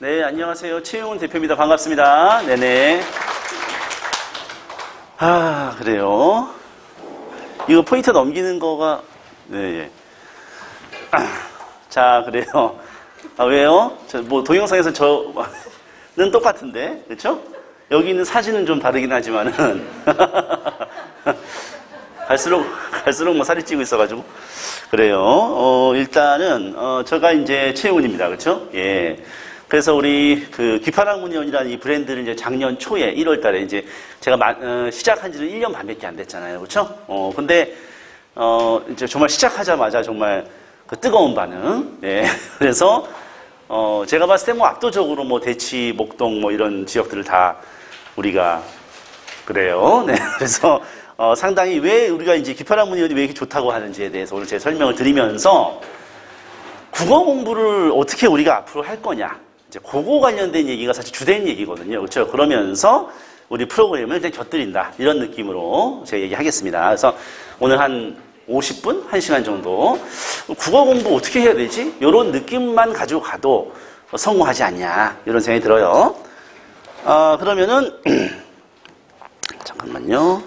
네, 안녕하세요. 최용훈 대표입니다. 반갑습니다. 네네. 아, 그래요. 이거 포인트 넘기는 거가, 네. 자, 그래요. 아, 왜요? 동영상에서 저는 똑같은데, 그렇죠? 여기 있는 사진은 좀 다르긴 하지만은, 갈수록 뭐 살이 찌고 있어가지고. 그래요. 일단은, 제가 이제 최용훈입니다. 그렇죠? 예. 그래서 우리 귀파랑문의원이라는 이 브랜드를 이제 작년 초에 1월 달에 이제 제가 시작한 지는 1년 반밖에 안 됐잖아요. 그렇죠? 근데 이제 정말 시작하자마자 정말 그 뜨거운 반응. 네. 그래서 제가 봤을 때 뭐 압도적으로 뭐 대치, 목동 뭐 이런 지역들을 다 우리가 그래요. 네. 그래서 상당히 왜 우리가 이제 귀파랑문의원이 왜 이렇게 좋다고 하는지에 대해서 오늘 제가 설명을 드리면서 국어 공부를 어떻게 우리가 앞으로 할 거냐. 이제 그거 관련된 얘기가 사실 주된 얘기거든요. 그렇죠? 그러면서 우리 프로그램을 일단 곁들인다. 이런 느낌으로 제가 얘기하겠습니다. 그래서 오늘 한 50분? 1시간 정도 국어 공부 어떻게 해야 되지? 이런 느낌만 가지고 가도 성공하지 않냐. 이런 생각이 들어요. 그러면은 잠깐만요.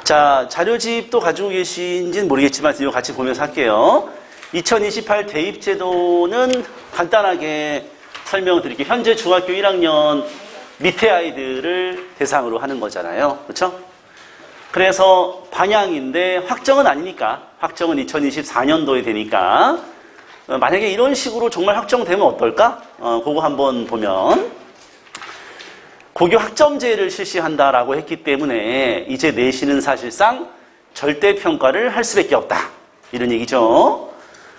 자, 자료집도 가지고 계신지는 모르겠지만 이거 같이 보면서 할게요. 2028 대입제도는 간단하게 설명드릴게요. 현재 중학교 1학년 밑에 아이들을 대상으로 하는 거잖아요. 그렇죠? 그래서 방향인데 확정은 아니니까. 확정은 2024년도에 되니까. 만약에 이런 식으로 정말 확정되면 어떨까? 그거 한번 보면 고교 학점제를 실시한다라고 했기 때문에 이제 내신은 사실상 절대평가를 할 수밖에 없다. 이런 얘기죠.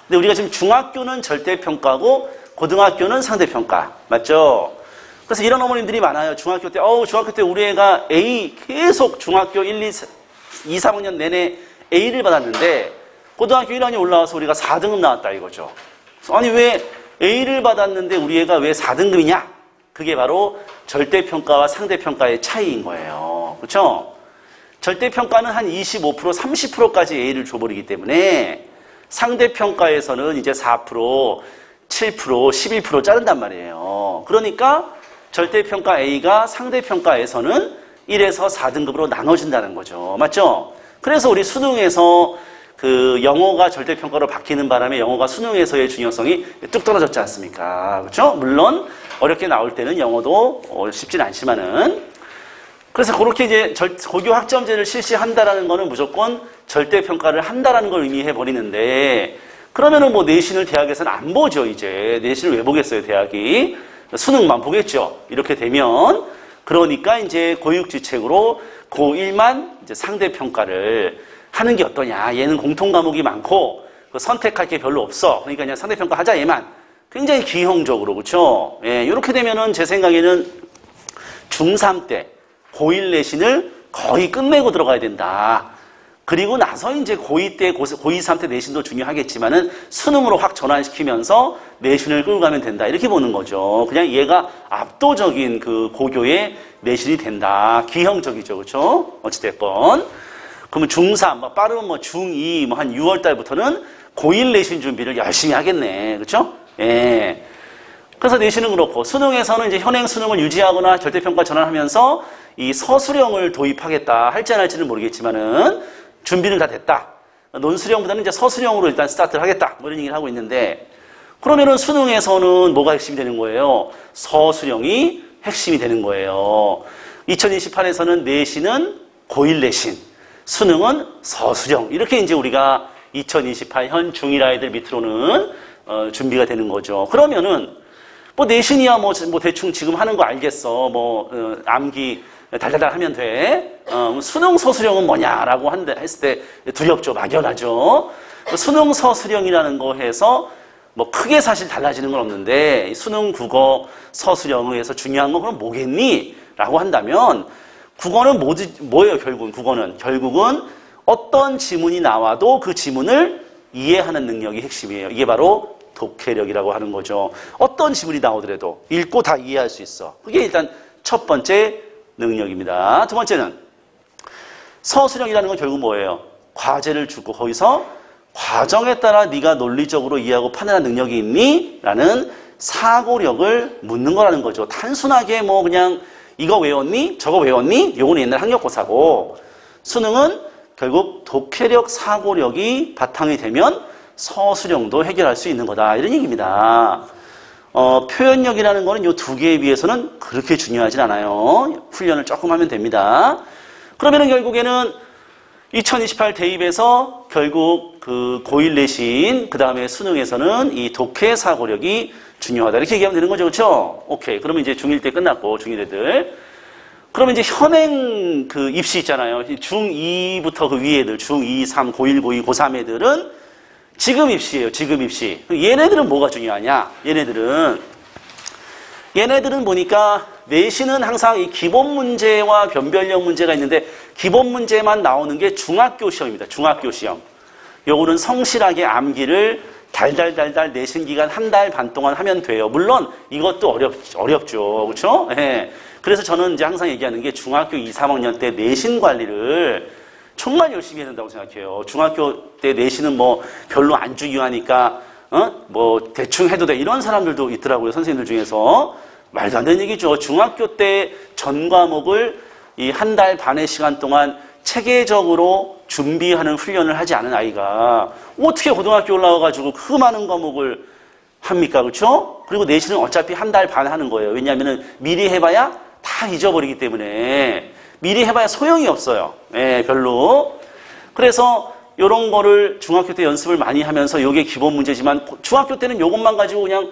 근데 우리가 지금 중학교는 절대평가고 고등학교는 상대평가. 맞죠? 그래서 이런 어머님들이 많아요. 중학교 때 우리 애가 A 계속 중학교 1, 2, 3학년 내내 A를 받았는데 고등학교 1학년이 올라와서 우리가 4등급 나왔다 이거죠. 아니 왜 A를 받았는데 우리 애가 왜 4등급이냐? 그게 바로 절대평가와 상대평가의 차이인 거예요. 그렇죠? 절대평가는 한 25%, 30%까지 A를 줘버리기 때문에 상대평가에서는 이제 4%, 7%, 11% 자른단 말이에요. 그러니까 절대평가 A가 상대평가에서는 1에서 4등급으로 나눠진다는 거죠. 맞죠? 그래서 우리 수능에서 그 영어가 절대평가로 바뀌는 바람에 영어가 수능에서의 중요성이 뚝 떨어졌지 않습니까? 그렇죠? 물론 어렵게 나올 때는 영어도 쉽진 않지만은 그래서 그렇게 이제 고교 학점제를 실시한다라는 거는 무조건 절대평가를 한다라는 걸 의미해 버리는데 그러면은 뭐 내신을 대학에서는 안 보죠, 이제. 내신을 왜 보겠어요, 대학이. 수능만 보겠죠. 이렇게 되면. 그러니까 이제 고육지책으로 고1만 이제 상대평가를 하는 게 어떠냐. 얘는 공통과목이 많고 선택할 게 별로 없어. 그러니까 그냥 상대평가 하자, 얘만. 굉장히 기형적으로, 그렇죠? 예, 이렇게 되면은 제 생각에는 중3 때 고1 내신을 거의 끝내고 들어가야 된다. 그리고 나서 이제 고2 때, 고2, 3 때 내신도 중요하겠지만은 수능으로 확 전환시키면서 내신을 끌고 가면 된다. 이렇게 보는 거죠. 그냥 얘가 압도적인 그 고교의 내신이 된다. 기형적이죠. 그렇죠? 어찌됐건. 그러면 중3, 빠르면 중2, 한 6월 달부터는 고1 내신 준비를 열심히 하겠네. 그렇죠? 예. 그래서 내신은 그렇고 수능에서는 이제 현행 수능을 유지하거나 절대평가 전환하면서 이 서술형을 도입하겠다 할지 안 할지는 모르겠지만은 준비는 다 됐다. 논술형보다는 이제 서술형으로 일단 스타트를 하겠다. 뭐 이런 얘기를 하고 있는데 그러면은 수능에서는 뭐가 핵심이 되는 거예요? 서술형이 핵심이 되는 거예요. 2028에서는 내신은 고1 내신, 수능은 서술형. 이렇게 이제 우리가 2028 현 중1 아이들 밑으로는 준비가 되는 거죠. 그러면은 뭐 내신이야 뭐 대충 지금 하는 거 알겠어. 암기 달달달 하면 돼. 수능 서술형은 뭐냐라고 했을 때 두렵죠. 막연하죠. 수능 서술형이라는 거 해서 뭐 크게 사실 달라지는 건 없는데 수능 국어 서술형에 서 중요한 건 그럼 뭐겠니? 라고 한다면 국어는 뭐예요? 결국은 어떤 지문이 나와도 그 지문을 이해하는 능력이 핵심이에요. 이게 바로 독해력이라고 하는 거죠. 어떤 지문이 나오더라도 읽고 다 이해할 수 있어. 그게 일단 첫 번째 능력입니다. 두 번째는 서술형이라는 건 결국 뭐예요? 과제를 주고 거기서 과정에 따라 네가 논리적으로 이해하고 판단할 능력이 있니? 라는 사고력을 묻는 거라는 거죠. 단순하게 뭐 그냥 이거 외웠니? 저거 외웠니? 요거는 옛날 학력고사고, 수능은 결국 독해력, 사고력이 바탕이 되면 서술형도 해결할 수 있는 거다. 이런 얘기입니다. 표현력이라는 거는 이 두 개에 비해서는 그렇게 중요하진 않아요. 훈련을 조금 하면 됩니다. 그러면은 결국에는 2028 대입에서 결국 그 고1 내신, 그 다음에 수능에서는 이 독해 사고력이 중요하다. 이렇게 얘기하면 되는 거죠. 그렇죠? 오케이. 그러면 이제 중1 때 끝났고, 중1 애들. 그러면 이제 현행 그 입시 있잖아요. 중2부터 그 위에 애들, 중2, 3, 고1, 고2, 고3 애들은 지금 입시예요. 지금 입시. 얘네들은 뭐가 중요하냐? 얘네들은 보니까 내신은 항상 이 기본 문제와 변별력 문제가 있는데 기본 문제만 나오는 게 중학교 시험입니다. 중학교 시험. 요거는 성실하게 암기를 달달달달 내신 기간 한 달 반 동안 하면 돼요. 물론 이것도 어렵죠. 그렇죠? 예. 그래서 저는 이제 항상 얘기하는 게 중학교 2, 3학년 때 내신 관리를 정말 열심히 해야 된다고 생각해요. 중학교 때 내신은 뭐 별로 안 중요하니까 뭐 대충 해도 돼. 이런 사람들도 있더라고요. 선생님들 중에서. 말도 안 되는 얘기죠. 중학교 때 전 과목을 이 한 달 반의 시간 동안 체계적으로 준비하는 훈련을 하지 않은 아이가 어떻게 고등학교 올라와가지고 그 많은 과목을 합니까? 그렇죠? 그리고 내신은 어차피 한 달 반 하는 거예요. 왜냐하면 미리 해봐야 다 잊어버리기 때문에 미리 해봐야 소용이 없어요. 예, 별로. 그래서 이런 거를 중학교 때 연습을 많이 하면서 이게 기본 문제지만 중학교 때는 이것만 가지고 그냥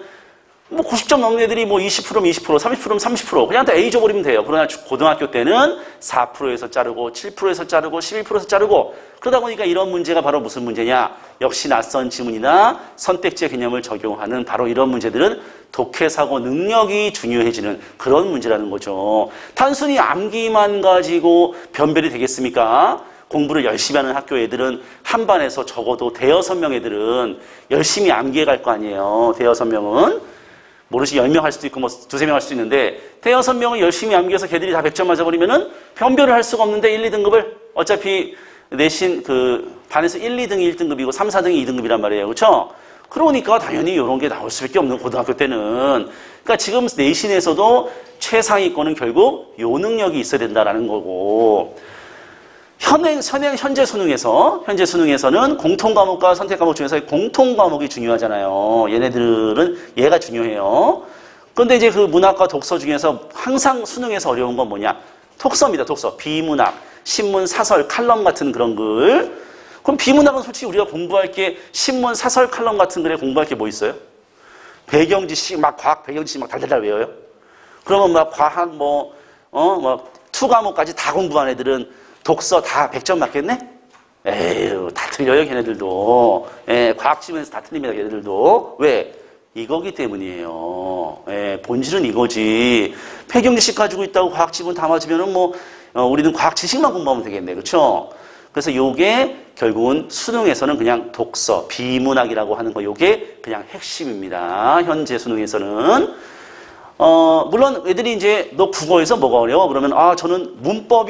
뭐 90점 넘는 애들이 뭐 20%면 20%, 30%면 30% 그냥 다 A 줘버리면 돼요. 그러나 고등학교 때는 4%에서 자르고 7%에서 자르고 11%에서 자르고 그러다 보니까 이런 문제가 바로 무슨 문제냐? 역시 낯선 지문이나 선택지의 개념을 적용하는 바로 이런 문제들은 독해사고 능력이 중요해지는 그런 문제라는 거죠. 단순히 암기만 가지고 변별이 되겠습니까? 공부를 열심히 하는 학교 애들은 한 반에서 적어도 대여섯 명 애들은 열심히 암기해 갈 거 아니에요. 대여섯 명은. 모르시 10명 할 수도 있고 뭐 두세 명 할 수도 있는데 대여섯 명을 열심히 암기해서 걔들이 다 100점 맞아버리면은 변별을 할 수가 없는데 1, 2등급을 어차피 내신 그 반에서 1, 2등이 1등급이고 3, 4등이 2등급이란 말이에요. 그렇죠? 그러니까 당연히 이런 게 나올 수밖에 없는 고등학교 때는. 그러니까 지금 내신에서도 최상위권은 결국 요 능력이 있어야 된다라는 거고 현재 수능에서는 공통 과목과 선택 과목 중에서 공통 과목이 중요하잖아요. 얘네들은 얘가 중요해요. 그런데 이제 그 문학과 독서 중에서 항상 수능에서 어려운 건 뭐냐? 독서입니다. 독서. 비문학, 신문, 사설, 칼럼 같은 그런 글. 그럼 비문학은 솔직히 우리가 공부할 게 신문, 사설, 칼럼 같은 글에 공부할 게 뭐 있어요? 배경지식, 막 과학 배경지식 막 달달달 외워요. 그러면 막 과학 투 과목까지 다 공부한 애들은 독서 다 100점 맞겠네? 에휴, 다 틀려요, 걔네들도. 예, 과학 지문에서 다 틀립니다, 걔네들도. 왜? 이거기 때문이에요. 예, 본질은 이거지. 폐경지식 가지고 있다고 과학 지문 다 맞으면은 우리는 과학 지식만 공부하면 되겠네. 그렇죠? 그래서 요게 결국은 수능에서는 그냥 독서, 비문학이라고 하는 거 요게 그냥 핵심입니다. 현재 수능에서는. 물론 애들이 이제 너 국어에서 뭐가 어려워? 그러면 저는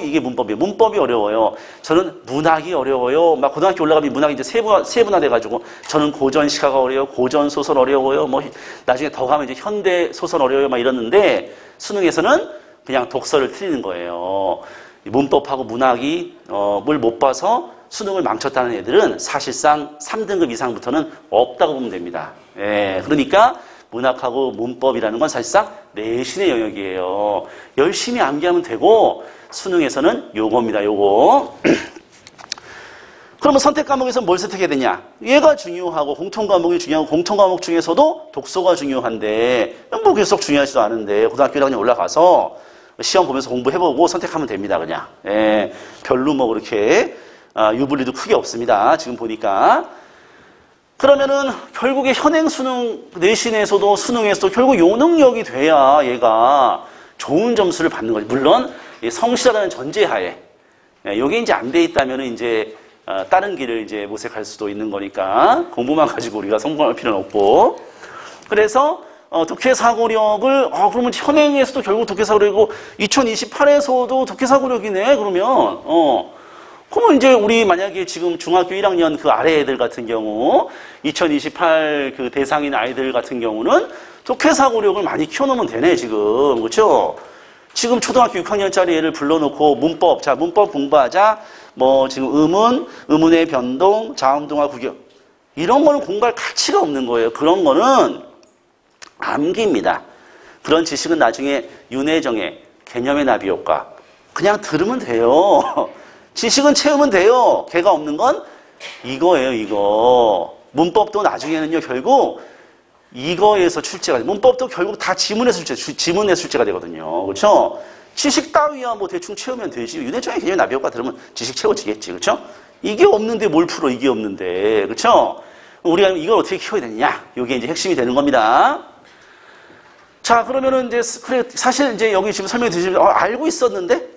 이게 문법이에요. 문법이 어려워요. 저는 문학이 어려워요. 막 고등학교 올라가면 문학이 이제 세분화돼가지고 저는 고전 시가가 어려워요. 고전 소설 어려워요. 뭐 나중에 더 가면 이제 현대 소설 어려워요. 막 이러는데 수능에서는 그냥 독서를 틀리는 거예요. 문법하고 문학이 뭘 못 봐서 수능을 망쳤다는 애들은 사실상 3등급 이상부터는 없다고 보면 됩니다. 예, 그러니까 문학하고 문법이라는 건 사실상 내신의 영역이에요. 열심히 암기하면 되고 수능에서는 요겁니다. 요거. 그러면 선택 과목에서 뭘 선택해야 되냐? 얘가 중요하고 공통 과목이 중요하고 공통 과목 중에서도 독서가 중요한데 뭐 계속 중요하지도 않은데 고등학교 1학년 올라가서 시험 보면서 공부해보고 선택하면 됩니다. 그냥. 예, 별로 뭐 그렇게 유불리도 크게 없습니다. 지금 보니까. 그러면은 결국에 현행 수능 내신에서도 수능에서도 결국 요 능력이 돼야 얘가 좋은 점수를 받는 거지. 물론 성실하다는 전제하에 요게 이제 안 돼 있다면은 이제 다른 길을 이제 모색할 수도 있는 거니까 공부만 가지고 우리가 성공할 필요는 없고. 그래서 독해 사고력을 그러면 현행에서도 결국 독해 사고력이고 2028에서도 독해 사고력이네. 그러면 그러면 이제 우리 만약에 지금 중학교 1학년 그 아래 애들 같은 경우 2028 그 대상인 아이들 같은 경우는 독해사고력을 많이 키워놓으면 되네 지금. 그렇죠? 지금 초등학교 6학년짜리 애를 불러놓고 문법, 자 문법 공부하자. 뭐 지금 의문의 변동, 자음동화 구경 이런 거는 공부할 가치가 없는 거예요. 그런 거는 암기입니다. 그런 지식은 나중에 윤회정의 개념의 나비 효과 그냥 들으면 돼요. 지식은 채우면 돼요. 개가 없는 건 이거예요. 이거 문법도 나중에는요 결국 이거에서 출제가 돼. 문법도 결국 다 지문에서 출제가 되거든요. 그렇죠? 지식 따위야 뭐 대충 채우면 되지. 윤회정의 개념의 나비 효과 들으면 지식 채워지겠지. 그렇죠? 이게 없는데 뭘 풀어? 이게 없는데. 그렇죠? 우리가 이걸 어떻게 키워야 되느냐? 이게 이제 핵심이 되는 겁니다. 자, 그러면은 이제 그래 사실 이제 여기 지금 설명해 주시면 알고 있었는데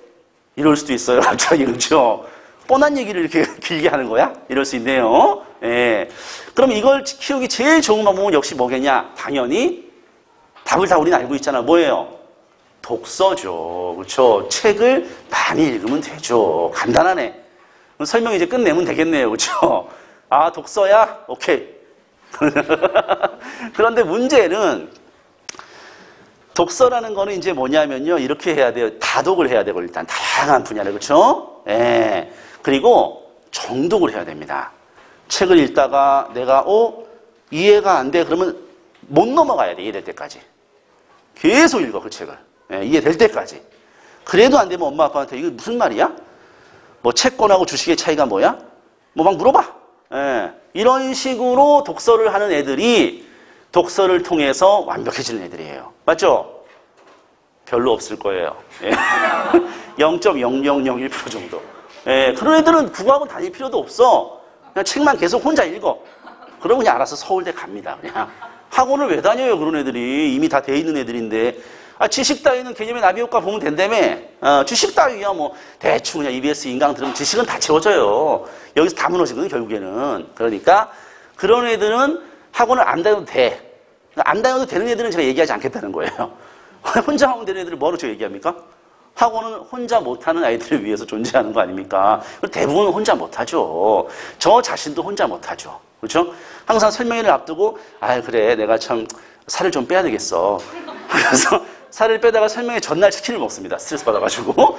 이럴 수도 있어요. 갑자기 그렇죠? 뻔한 얘기를 이렇게 길게 하는 거야? 이럴 수 있네요. 예. 그럼 이걸 키우기 제일 좋은 방법은 역시 뭐겠냐? 당연히 답을 다 우리는 알고 있잖아. 뭐예요? 독서죠. 그렇죠? 책을 많이 읽으면 되죠. 간단하네. 설명 이제 끝내면 되겠네요. 그렇죠? 아, 독서야? 오케이. 그런데 문제는 독서라는 거는 이제 뭐냐면요. 이렇게 해야 돼요. 다독을 해야 되고 일단 다양한 분야를. 그렇죠? 예. 그리고 정독을 해야 됩니다. 책을 읽다가 내가 이해가 안 돼. 그러면 못 넘어가야 돼. 이해될 때까지. 계속 읽어 그 책을. 예, 이해될 때까지. 그래도 안 되면 엄마 아빠한테 이거 무슨 말이야? 뭐 채권하고 주식의 차이가 뭐야? 뭐 막 물어봐. 예, 이런 식으로 독서를 하는 애들이 독서를 통해서 완벽해지는 애들이에요. 맞죠? 별로 없을 거예요. 예. 0.0001% 정도. 예, 그런 애들은 국어학원 다닐 필요도 없어. 그냥 책만 계속 혼자 읽어. 그러면 그냥 알아서 서울대 갑니다. 그냥. 학원을 왜 다녀요? 그런 애들이. 이미 다 돼 있는 애들인데. 아, 지식 따위는 개념의 나비 효과 보면 된다며. 지식 따위야 뭐 대충 그냥 EBS 인강 들으면 지식은 다 채워져요. 여기서 다 무너지거든요, 결국에는. 그러니까 그런 애들은 학원을 안 다녀도 돼. 안 다녀도 되는 애들은 제가 얘기하지 않겠다는 거예요. 혼자 학원 되는 애들을 뭐로 제가 얘기합니까? 학원은 혼자 못하는 아이들을 위해서 존재하는 거 아닙니까? 대부분은 혼자 못하죠. 저 자신도 혼자 못하죠. 그렇죠? 항상 설명회를 앞두고 그래 내가 참 살을 좀 빼야 되겠어. 그래서 살을 빼다가 설명회 전날 치킨을 먹습니다. 스트레스 받아가지고.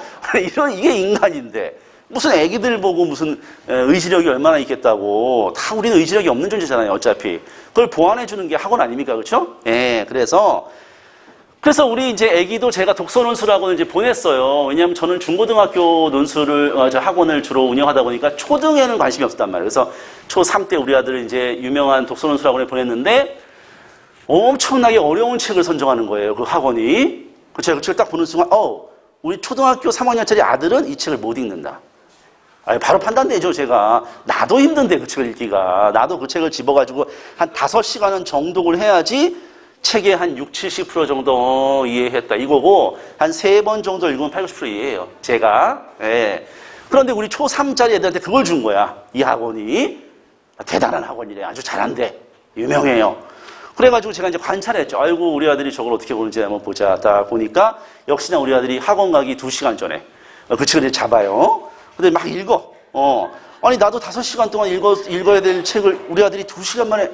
이게 인간인데 무슨 애기들 보고 무슨 의지력이 얼마나 있겠다고. 다 우리는 의지력이 없는 존재잖아요. 어차피. 그걸 보완해주는 게 학원 아닙니까? 그렇죠? 예, 그래서 우리 이제 애기도 제가 독서 논술학원을 이제 보냈어요. 왜냐하면 저는 중고등학교 논술을, 학원을 주로 운영하다 보니까 초등에는 관심이 없었단 말이에요. 그래서 초3 때 우리 아들을 이제 유명한 독서 논술학원에 보냈는데 엄청나게 어려운 책을 선정하는 거예요. 그 학원이. 제가 그 책을 딱 보는 순간, 우리 초등학교 3학년짜리 아들은 이 책을 못 읽는다. 바로 판단되죠, 제가. 나도 힘든데, 그 책을 읽기가. 나도 그 책을 집어가지고 한 5시간은 정독을 해야지 책의 한 60, 70% 정도 이해했다. 이거고, 한 3번 정도 읽으면 80, 90% 이해해요. 제가. 예. 그런데 우리 초3짜리 애들한테 그걸 준 거야. 이 학원이. 대단한 학원이래. 아주 잘한대. 유명해요. 그래가지고 제가 이제 관찰했죠. 아이고, 우리 아들이 저걸 어떻게 보는지 한번 보자. 딱 보니까 역시나 우리 아들이 학원 가기 2시간 전에 그 책을 이제 잡아요. 근데 막 읽어. 아니, 나도 5시간 동안 읽어야 될 책을 우리 아들이 2시간 만에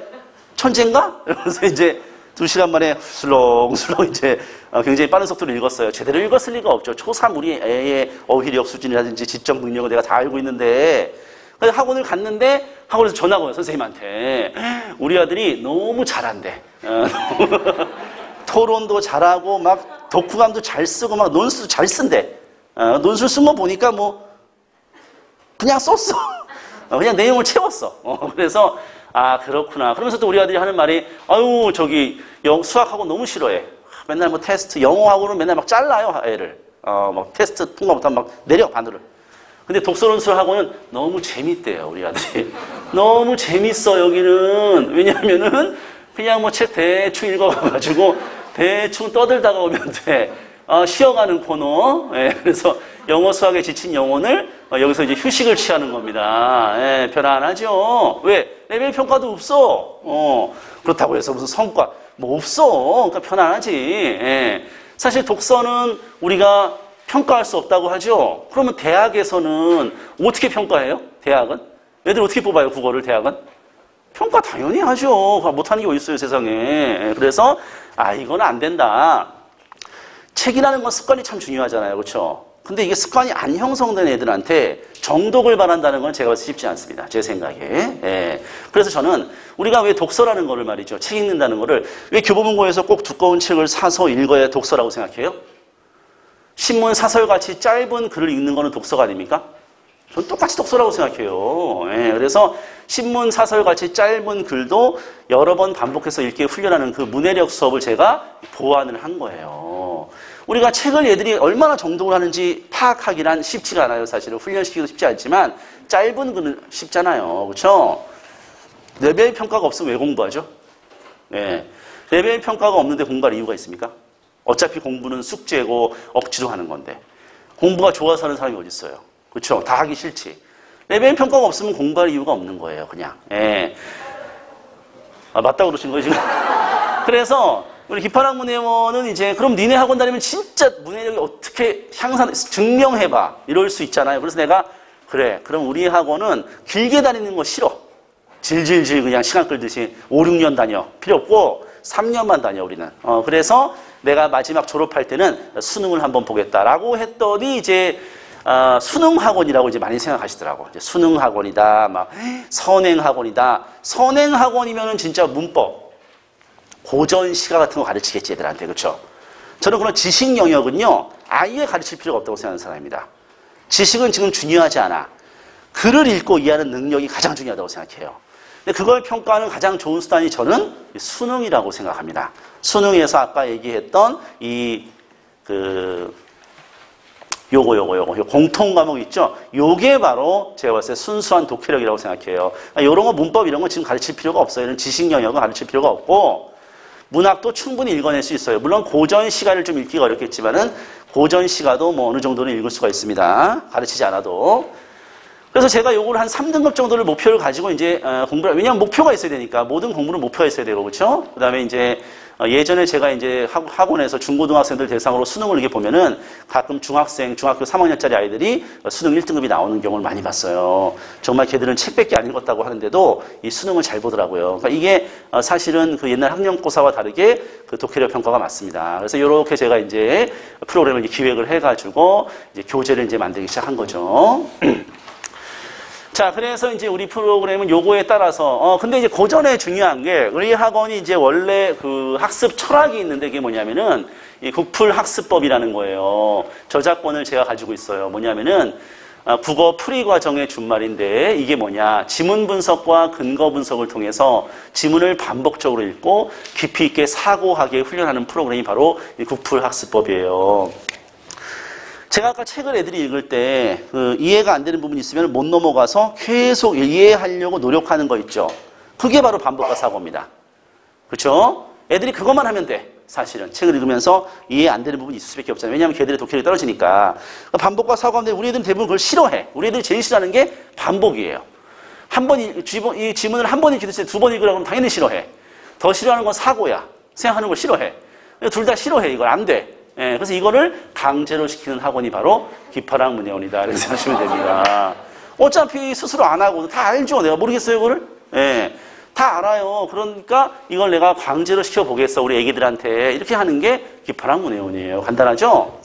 천재인가? 이러면서 이제 2시간 만에 슬렁슬렁 이제 굉장히 빠른 속도로 읽었어요. 제대로 읽었을 리가 없죠. 초3 우리 애의 어휘력 수준이라든지 지적 능력을 내가 다 알고 있는데. 그래서 학원을 갔는데 학원에서 전화가 와요. 선생님한테. 우리 아들이 너무 잘한대. 토론도 잘하고 막 독후감도 잘 쓰고 막 논술도 잘 쓴대. 논술 쓴 거 보니까 뭐 그냥 썼어. 그냥 내용을 채웠어. 그래서 그렇구나. 그러면서 또 우리 아들이 하는 말이 저기 수학학원 너무 싫어해. 맨날 뭐 테스트 영어학원은 맨날 막 잘라요 애를. 막 테스트 통과 못하면 막 내려 반으로. 근데 독서논술 학원은 너무 재밌대요, 우리 아들이. 너무 재밌어, 여기는. 왜냐하면은 그냥 뭐 책 대충 읽어가지고 대충 떠들다가 오면 돼. 쉬어가는 코너. 예, 그래서 영어 수학에 지친 영혼을 여기서 이제 휴식을 취하는 겁니다. 예, 편안하죠? 왜? 레벨 평가도 없어. 그렇다고 해서 무슨 성과 뭐 없어. 그러니까 편안하지. 예. 사실 독서는 우리가 평가할 수 없다고 하죠. 그러면 대학에서는 어떻게 평가해요? 대학은? 애들 어떻게 뽑아요? 국어를 대학은? 평가 당연히 하죠. 못하는 게 어디 있어요, 세상에. 그래서 이건 안 된다. 책이라는 건 습관이 참 중요하잖아요. 그렇죠? 근데 이게 습관이 안 형성된 애들한테 정독을 바란다는 건 제가 봐서 쉽지 않습니다. 제 생각에. 예. 그래서 저는 우리가 왜 독서라는 거를 말이죠. 책 읽는다는 거를 왜 교보문고에서 꼭 두꺼운 책을 사서 읽어야 독서라고 생각해요? 신문 사설같이 짧은 글을 읽는 거는 독서가 아닙니까? 전 똑같이 독서라고 생각해요. 예. 그래서 신문 사설같이 짧은 글도 여러 번 반복해서 읽게 훈련하는 그 문해력 수업을 제가 보완을 한 거예요. 우리가 책을 애들이 얼마나 정독을 하는지 파악하기란 쉽지가 않아요. 사실은 훈련시키기도 쉽지 않지만 짧은 글은 쉽잖아요. 그렇죠? 레벨 평가가 없으면 왜 공부하죠? 네. 레벨 평가가 없는데 공부할 이유가 있습니까? 어차피 공부는 숙제고 억지로 하는 건데 공부가 좋아서 하는 사람이 어디 있어요? 그렇죠? 다 하기 싫지. 레벨 평가가 없으면 공부할 이유가 없는 거예요. 그냥. 예. 맞다고 그러신 거예요 지금? 그래서 우리 기파랑 문혜원은 이제 그럼 니네 학원 다니면 진짜 문해력이 어떻게 증명해봐 이럴 수 있잖아요. 그래서 내가 그래 그럼 우리 학원은 길게 다니는 거 싫어. 질질질 그냥 시간 끌듯이 5, 6년 다녀. 필요 없고 3년만 다녀 우리는. 그래서 내가 마지막 졸업할 때는 수능을 한번 보겠다라고 했더니 이제 수능학원이라고 이제 많이 생각하시더라고. 이제 수능학원이다, 막 선행학원이다. 선행학원이면은 진짜 문법, 고전 시가 같은 거 가르치겠지 애들한테. 그렇죠? 저는 그런 지식 영역은요 아예 가르칠 필요가 없다고 생각하는 사람입니다. 지식은 지금 중요하지 않아. 글을 읽고 이해하는 능력이 가장 중요하다고 생각해요. 근데 그걸 평가하는 가장 좋은 수단이 저는 수능이라고 생각합니다. 수능에서 아까 얘기했던 요거 공통 과목 있죠? 요게 바로 제가 봤을 때 순수한 독해력이라고 생각해요. 요런 거 문법 이런 거 지금 가르칠 필요가 없어요. 이런 지식 영역은 가르칠 필요가 없고 문학도 충분히 읽어낼 수 있어요. 물론 고전 시가를 좀 읽기가 어렵겠지만은 고전 시가도 뭐 어느 정도는 읽을 수가 있습니다. 가르치지 않아도. 그래서 제가 요걸 한 3등급 정도를 목표를 가지고 이제 공부를, 왜냐하면 목표가 있어야 되니까 모든 공부는 목표가 있어야 되고, 그렇죠? 그 다음에 이제 예전에 제가 이제 학원에서 중고등학생들 대상으로 수능을 이렇게 보면은 가끔 중학교 3학년짜리 아이들이 수능 1등급이 나오는 경우를 많이 봤어요. 정말 걔들은 책밖에 안 읽었다고 하는데도 이 수능을 잘 보더라고요. 그러니까 이게 사실은 그 옛날 학년고사와 다르게 그 독해력 평가가 맞습니다. 그래서 이렇게 제가 이제 프로그램을 이제 기획을 해가지고 이제 교재를 이제 만들기 시작한 거죠. 자, 그래서 이제 우리 프로그램은 요거에 따라서, 근데 이제 고전에 중요한 게, 우리 학원이 이제 원래 그 학습 철학이 있는데 그게 뭐냐면은, 이 국풀 학습법이라는 거예요. 저작권을 제가 가지고 있어요. 뭐냐면은, 국어 풀이 과정의 준말인데, 이게 뭐냐. 지문 분석과 근거 분석을 통해서 지문을 반복적으로 읽고 깊이 있게 사고하게 훈련하는 프로그램이 바로 이 국풀 학습법이에요. 제가 아까 책을 애들이 읽을 때 이해가 안 되는 부분이 있으면 못 넘어가서 계속 이해하려고 노력하는 거 있죠. 그게 바로 반복과 사고입니다. 그렇죠? 애들이 그것만 하면 돼. 사실은 책을 읽으면서 이해 안 되는 부분이 있을 수밖에 없잖아요. 왜냐하면 걔들의 독해력이 떨어지니까. 반복과 사고하는데 우리 애들은 대부분 그걸 싫어해. 우리 애들이 제일 싫어하는 게 반복이에요. 이 지문을 한 번 읽기도 싫어. 두 번 읽으라고 하면 당연히 싫어해. 더 싫어하는 건 사고야. 생각하는 걸 싫어해. 둘 다 싫어해. 이걸 안 돼. 예, 그래서 이거를 강제로 시키는 학원이 바로 기파랑 문혜원이다. 이렇게 생각하시면 됩니다. 어차피 스스로 안 하고 다 알죠. 내가 모르겠어요, 이거를? 예, 다 알아요. 그러니까 이걸 내가 강제로 시켜보겠어, 우리 애기들한테. 이렇게 하는 게 기파랑 문혜원이에요. 간단하죠?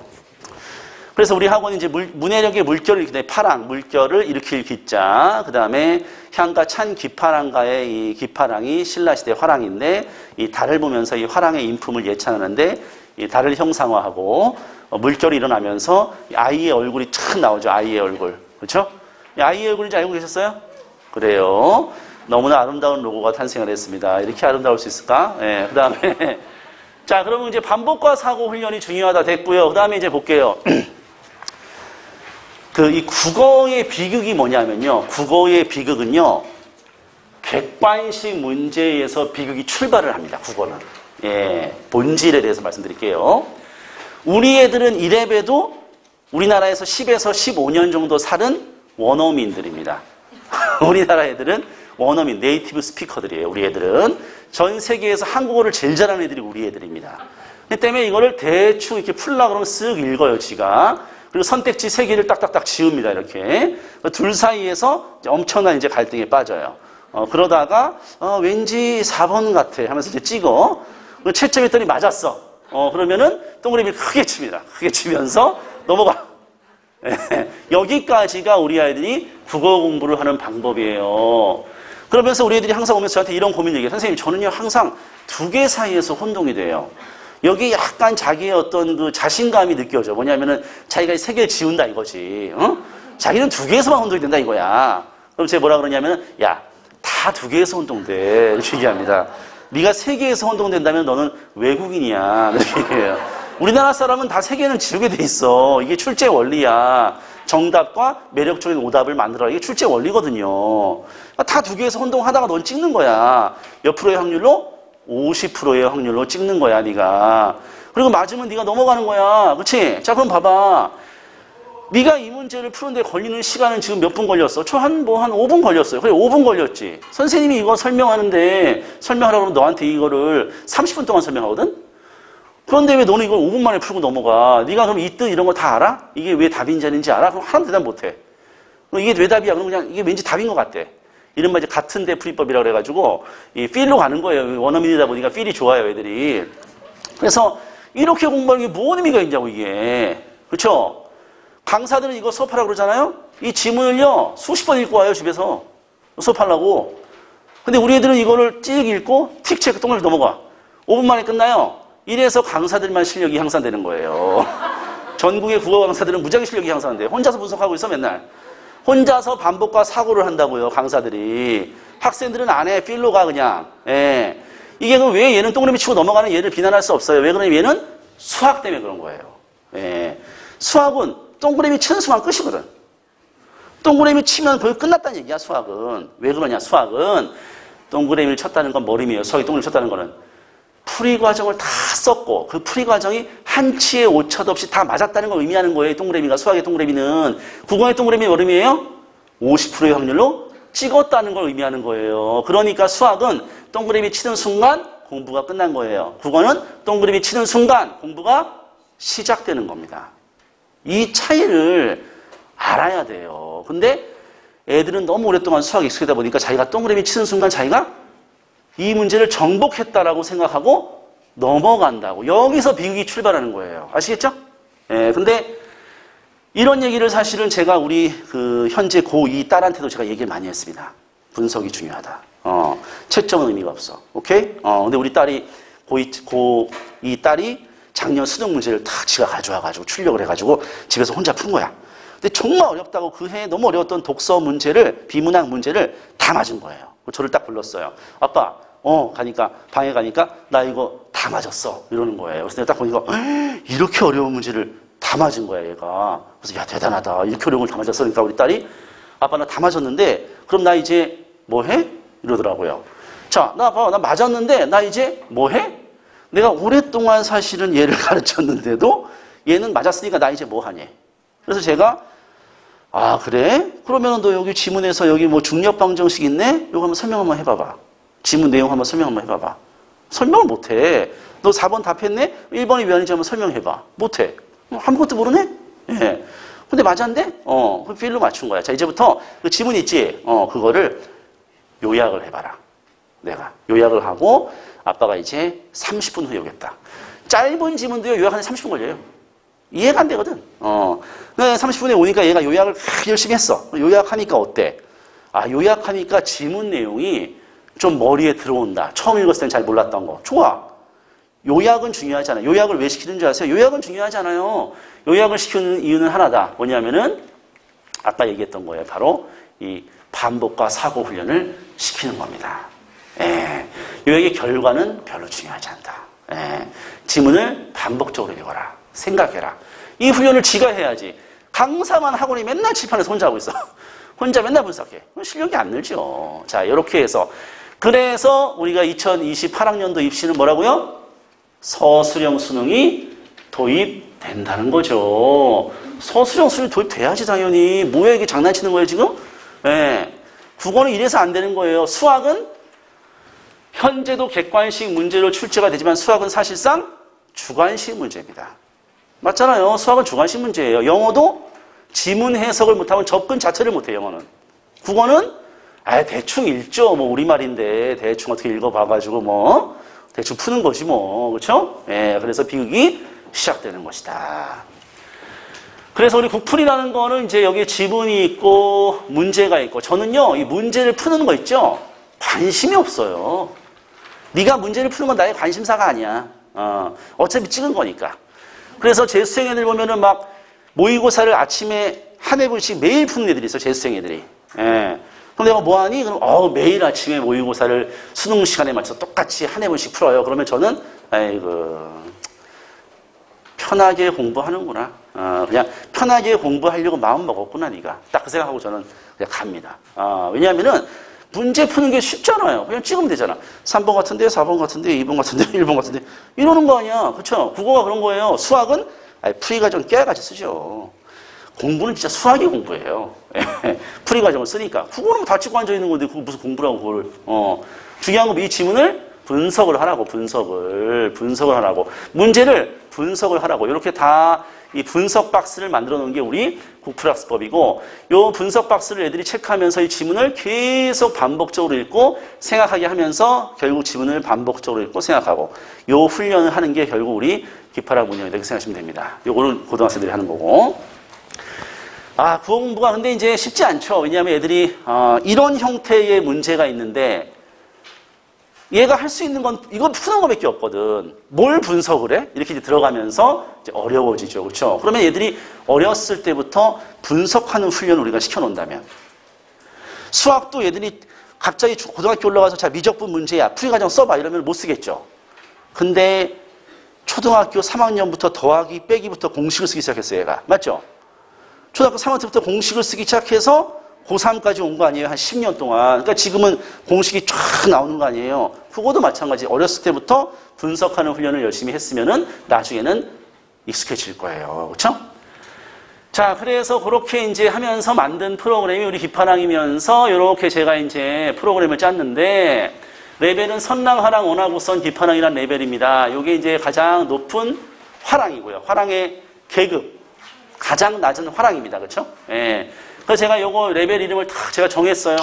그래서 우리 학원이 이제 문해력의 물결을 일으키는 파랑, 물결을 일으킬 기자, 그 다음에 향가 찬 기파랑가의 이 기파랑이 신라시대 화랑인데 이 달을 보면서 이 화랑의 인품을 예찬하는데 이 달을 형상화하고 물결이 일어나면서 아이의 얼굴이 촥 나오죠. 아이의 얼굴. 그렇죠? 아이의 얼굴인지 알고 계셨어요? 그래요. 너무나 아름다운 로고가 탄생을 했습니다. 이렇게 아름다울 수 있을까? 네, 그 다음에 자, 그러면 이제 반복과 사고 훈련이 중요하다 됐고요. 그 다음에 이제 볼게요. 이 국어의 비극이 뭐냐면요. 국어의 비극은요. 객관식 문제에서 비극이 출발을 합니다. 국어는. 예, 본질에 대해서 말씀드릴게요. 우리 애들은 이래봬도 우리나라에서 10에서 15년 정도 살은 원어민들입니다. 우리나라 애들은 원어민, 네이티브 스피커들이에요. 우리 애들은 전 세계에서 한국어를 제일 잘하는 애들이 우리 애들입니다. 그 때문에 이거를 대충 이렇게 풀라 그러면 쓱 읽어요, 지가. 그리고 선택지 3개를 딱딱딱 지웁니다, 이렇게. 둘 사이에서 엄청난 이제 갈등에 빠져요. 그러다가, 왠지 4번 같아 하면서 이제 찍어. 채점했더니 맞았어. 그러면은 동그라미를 크게 칩니다. 크게 치면서 넘어가. 여기까지가 우리 아이들이 국어 공부를 하는 방법이에요. 그러면서 우리 애들이 항상 오면서 저한테 이런 고민 얘기해요. 선생님, 저는요, 항상 2개 사이에서 혼동이 돼요. 여기 약간 자기의 어떤 그 자신감이 느껴져. 뭐냐면은 자기가 3개를 지운다 이거지. 자기는 2개에서만 혼동이 된다 이거야. 그럼 제가 뭐라 그러냐면은, 야, 다 2개에서 혼동돼. 이렇게 얘기합니다. 네가 3개에서 혼동된다면 너는 외국인이야. 이렇게 얘기해요. 우리나라 사람은 다 3개는 지우게 돼 있어. 이게 출제 원리야. 정답과 매력적인 오답을 만들어라. 이게 출제 원리거든요. 다 2개에서 혼동하다가 넌 찍는 거야. 몇 프로의 확률로? 50%의 확률로 찍는 거야, 네가. 그리고 맞으면 네가 넘어가는 거야. 그렇지? 자, 그럼 봐봐. 네가 이 문제를 푸는데 걸리는 시간은 지금 몇 분 걸렸어? 한 5분 걸렸어요. 그래, 5분 걸렸지. 선생님이 이거 설명하는데, 설명하라고 하면 너한테 이거를 30분 동안 설명하거든? 그런데 왜 너는 이걸 5분 만에 풀고 넘어가? 네가 그럼 이 뜻 이런 거 다 알아? 이게 왜 답인지 아닌지 알아? 그럼 하나도 대답 못 해. 이게 왜 답이야? 그럼 그냥 이게 왠지 답인 것 같대. 이른바 이제 같은 데 풀이법이라고 그래가지고, 이 필로 가는 거예요. 원어민이다 보니까 필이 좋아요, 애들이. 그래서 이렇게 공부하는 게 뭔 의미가 있냐고, 이게. 그렇죠? 강사들은 이거 수업하라고 그러잖아요? 이 지문을요, 수십 번 읽고 와요, 집에서. 수업하려고. 근데 우리 애들은 이거를 찍 읽고, 틱 체크 동그라미 넘어가. 5분 만에 끝나요. 이래서 강사들만 실력이 향상되는 거예요. 전국의 국어 강사들은 무지하게 실력이 향상돼. 혼자서 분석하고 있어, 맨날. 혼자서 반복과 사고를 한다고요, 강사들이. 학생들은 안 해, 필로 가, 그냥. 예. 이게 왜 얘는 동그라미 치고 넘어가는 얘를 비난할 수 없어요. 왜 그러냐면 얘는 수학 때문에 그런 거예요. 예. 수학은 동그라미 치는 순간 끝이거든. 동그라미 치면 거의 끝났다는 얘기야, 수학은. 왜 그러냐, 수학은. 동그라미를 쳤다는 건 머리미에요. 수학이 동그라미 쳤다는 거는. 풀이 과정을 다 썼고 그 풀이 과정이 한치의 오차도 없이 다 맞았다는 걸 의미하는 거예요. 동그라미가. 수학의 동그라미는. 국어의 동그라미 뭐름이에요? 50%의 확률로 찍었다는 걸 의미하는 거예요. 그러니까 수학은 동그라미 치는 순간 공부가 끝난 거예요. 국어는 동그라미 치는 순간 공부가 시작되는 겁니다. 이 차이를 알아야 돼요. 근데 애들은 너무 오랫동안 수학에 익숙하다 보니까 자기가 동그라미 치는 순간 자기가 이 문제를 정복했다라고 생각하고 넘어간다고. 여기서 비극이 출발하는 거예요. 아시겠죠? 예, 근데 이런 얘기를 사실은 제가 우리 현재 고2 딸한테도 제가 얘기를 많이 했습니다. 분석이 중요하다. 채점은 의미가 없어. 오케이? 근데 우리 딸이 고2 딸이 작년 수능 문제를 다 지가 가져와가지고 출력을 해가지고 집에서 혼자 푼 거야. 근데 정말 어렵다고 그 해에 너무 어려웠던 독서 문제를, 비문학 문제를 다 맞은 거예요. 저를 딱 불렀어요. 아빠, 방에 가니까 나 이거 다 맞았어. 이러는 거예요. 그래서 내가 딱 보니까 이렇게 어려운 문제를 다 맞은 거야, 얘가. 그래서 야, 대단하다. 이렇게 어려운 걸 다 맞았어. 그러니까 우리 딸이 아빠 나 다 맞았는데 그럼 나 이제 뭐 해? 이러더라고요. 자, 나 맞았는데 나 이제 뭐 해? 내가 오랫동안 사실은 얘를 가르쳤는데도 얘는 맞았으니까 나 이제 뭐 하니? 그래서 제가 아, 그래? 그러면 너 여기 지문에서 여기 뭐 중력방정식 있네? 이거 한번 설명 한번 해봐봐. 지문 내용 한번 설명 한번 해봐봐. 설명을 못해. 너 4번 답했네? 1번이 왜 아닌지 한번 설명해봐. 못해. 아무것도 모르네? 예. 근데 맞았는데? 그 필로 맞춘 거야. 자, 이제부터 그 지문 있지? 그거를 요약을 해봐라. 내가. 요약을 하고 아빠가 이제 30분 후에 오겠다. 짧은 지문도요, 요약하는데 30분 걸려요. 이해가 안 되거든. 30분에 오니까 얘가 요약을 열심히 했어. 요약하니까 어때? 아, 요약하니까 지문 내용이 좀 머리에 들어온다. 처음 읽었을 땐 잘 몰랐던 거. 좋아. 요약은 중요하잖아요. 요약을 왜 시키는 줄 아세요? 요약은 중요하잖아요. 요약을 시키는 이유는 하나다. 뭐냐면은 아까 얘기했던 거예요. 바로 이 반복과 사고 훈련을 시키는 겁니다. 예. 요약의 결과는 별로 중요하지 않다. 예. 지문을 반복적으로 읽어라. 생각해라. 이 훈련을 지가 해야지. 강사만 학원이 맨날 칠판에서 혼자 하고 있어. 혼자 맨날 분석해. 실력이 안 늘죠. 자, 이렇게 해서. 그래서 우리가 2028학년도 입시는 뭐라고요? 서술형 수능이 도입된다는 거죠. 서술형 수능이 도입돼야지 당연히. 뭐야 이게 장난치는 거예요 지금? 예. 국어는 이래서 안 되는 거예요. 수학은 현재도 객관식 문제로 출제가 되지만 수학은 사실상 주관식 문제입니다. 맞잖아요. 수학은 주관식 문제예요. 영어도 지문 해석을 못하면 접근 자체를 못해요. 영어는. 국어는 대충 읽죠. 뭐 우리말인데 대충 어떻게 읽어봐가지고 뭐 대충 푸는 거지 뭐. 그렇죠? 예, 그래서 비극이 시작되는 것이다. 그래서 우리 국풀이라는 거는 이제 여기에 지문이 있고 문제가 있고, 저는요 이 문제를 푸는 거 있죠? 관심이 없어요. 네가 문제를 푸는 건 나의 관심사가 아니야. 어차피 찍은 거니까. 그래서 재수생 애들 보면은 막 모의고사를 아침에 한 회분씩 매일 푸는 애들이 있어. 재수생 애들이. 예. 그럼 내가 뭐하니? 그럼 매일 아침에 모의고사를 수능 시간에 맞춰서 똑같이 한 회분씩 풀어요. 그러면 저는 편하게 공부하는구나. 그냥 편하게 공부하려고 마음 먹었구나 네가. 딱 그 생각하고 저는 그냥 갑니다. 왜냐하면은 문제 푸는 게 쉽잖아요. 그냥 찍으면 되잖아. 3번 같은데, 4번 같은데, 2번 같은데, 1번 같은데 이러는 거 아니야. 그렇죠? 국어가 그런 거예요. 수학은 풀이 과정 깨알같이 쓰죠. 공부는 진짜 수학이 공부예요. 풀이 과정을 쓰니까. 국어는 다 찍고 앉아있는 건데 그거 무슨 공부라고 그걸. 중요한 건 이 지문을 분석을 하라고. 분석을 하라고. 문제를 분석을 하라고. 이렇게 다 이 분석 박스를 만들어 놓은 게 우리 국풀학습법이고, 이 분석 박스를 애들이 체크하면서 이 지문을 계속 반복적으로 읽고 생각하게 하면서 결국 지문을 반복적으로 읽고 생각하고, 이 훈련을 하는 게 결국 우리 기파학 문형이다. 이렇게 생각하시면 됩니다. 요거는 고등학생들이 하는 거고. 국어 공부가 근데 이제 쉽지 않죠. 왜냐하면 애들이 이런 형태의 문제가 있는데 얘가 할 수 있는 건 이거 푸는 거밖에 없거든. 뭘 분석을 해? 이렇게 이제 들어가면서 이제 어려워지죠. 그렇죠? 그러면 얘들이 어렸을 때부터 분석하는 훈련을 우리가 시켜놓는다면, 수학도 얘들이 갑자기 고등학교 올라가서 자 미적분 문제야 풀이 과정 써봐 이러면 못 쓰겠죠. 근데 초등학교 3학년부터 더하기 빼기부터 공식을 쓰기 시작했어요. 얘가. 맞죠? 초등학교 3학년 때부터 공식을 쓰기 시작해서 고3까지 온 거 아니에요? 한 10년 동안. 그러니까 지금은 공식이 쫙 나오는 거 아니에요? 국어도 마찬가지. 어렸을 때부터 분석하는 훈련을 열심히 했으면은 나중에는 익숙해질 거예요. 그렇죠? 자, 그래서 그렇게 이제 하면서 만든 프로그램이 우리 기파랑이면서 이렇게 제가 이제 프로그램을 짰는데, 레벨은 선랑, 하랑, 원하고선, 기파랑이라는 레벨입니다. 이게 이제 가장 높은 화랑이고요. 화랑의 계급. 가장 낮은 화랑입니다. 그렇죠? 예. 그래서 제가 요거 레벨 이름을 딱 제가 정했어요.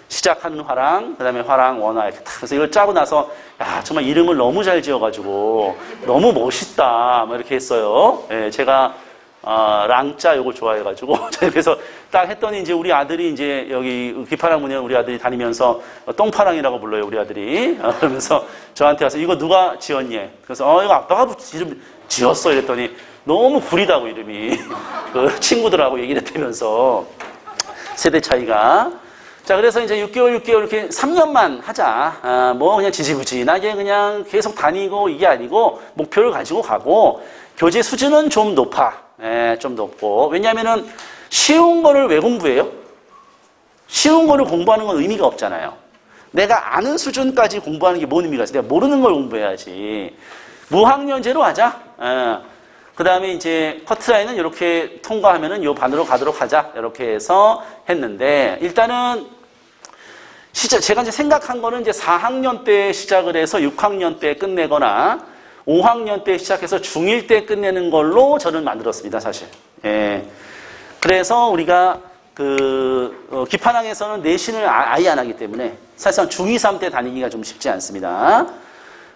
시작하는 화랑, 그 다음에 화랑, 원화 이렇게 딱. 그래서 이걸 짜고 나서 정말 이름을 너무 잘 지어가지고 너무 멋있다 뭐 이렇게 했어요. 예, 제가 랑짜 요걸 좋아해가지고 그래서 딱 했더니 이제 우리 아들이 이제 여기 기파랑 문형 우리 아들이 다니면서 똥파랑이라고 불러요. 우리 아들이. 그러면서 저한테 와서 이거 누가 지었니? 그래서 이거 아빠가 이름 지었어 이랬더니 너무 구리다고 이름이. 그 친구들하고 얘기를 했다면서 세대 차이가. 자, 그래서 이제 6개월 이렇게 3년만 하자. 뭐 그냥 지지부진하게 그냥 계속 다니고 이게 아니고 목표를 가지고 가고, 교재 수준은 좀 높아. 좀 높고. 왜냐면은 쉬운 거를 왜 공부해요? 쉬운 거를 공부하는 건 의미가 없잖아요. 내가 아는 수준까지 공부하는 게 뭔 의미가 있어? 내가 모르는 걸 공부해야지. 무학년제로 하자. 그 다음에 이제 커트라인은 이렇게 통과하면은 요 반으로 가도록 하자. 이렇게 해서 했는데, 일단은 제가 이제 생각한 거는 이제 4학년 때 시작을 해서 6학년 때 끝내거나 5학년 때 시작해서 중1 때 끝내는 걸로 저는 만들었습니다, 사실. 예. 그래서 우리가 기파랑에서는 내신을 아예 안 하기 때문에 사실상 중2, 3 때 다니기가 좀 쉽지 않습니다.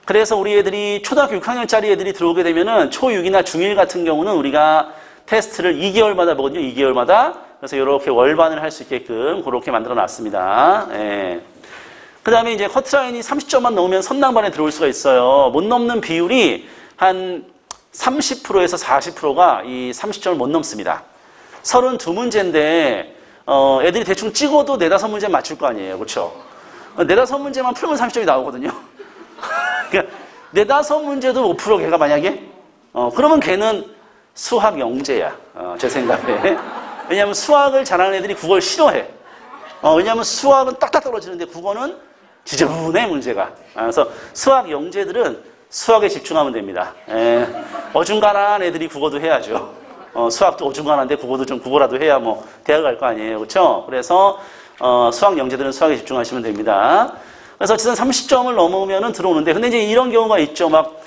그래서 우리 애들이 초등학교 6학년짜리 애들이 들어오게 되면은 초6이나 중1 같은 경우는 우리가 테스트를 2개월마다 보거든요. 2개월마다. 그래서 이렇게 월반을 할 수 있게끔 그렇게 만들어 놨습니다. 예. 그 다음에 이제 커트라인이 30점만 넘으면 선낭반에 들어올 수가 있어요. 못 넘는 비율이 한 30%에서 40%가 이 30점을 못 넘습니다. 32문제인데, 애들이 대충 찍어도 4, 5문제 맞출 거 아니에요. 그렇죠? 4, 5문제만 풀면 30점이 나오거든요. 그러니까 4, 5문제도 못 풀어, 걔가 만약에? 그러면 걔는 수학 영재야. 제 생각에. 왜냐하면 수학을 잘하는 애들이 국어를 싫어해. 왜냐하면 수학은 딱딱 떨어지는데 국어는 지저분해, 문제가. 그래서 수학 영재들은 수학에 집중하면 됩니다. 어중간한 애들이 국어도 해야죠. 수학도 어중간한데 국어도 좀 국어라도 해야 뭐 대학 갈 거 아니에요. 그렇죠? 그래서 수학 영재들은 수학에 집중하시면 됩니다. 그래서 어쨌든 30점을 넘으면은 들어오는데, 근데 이제 이런 경우가 있죠. 막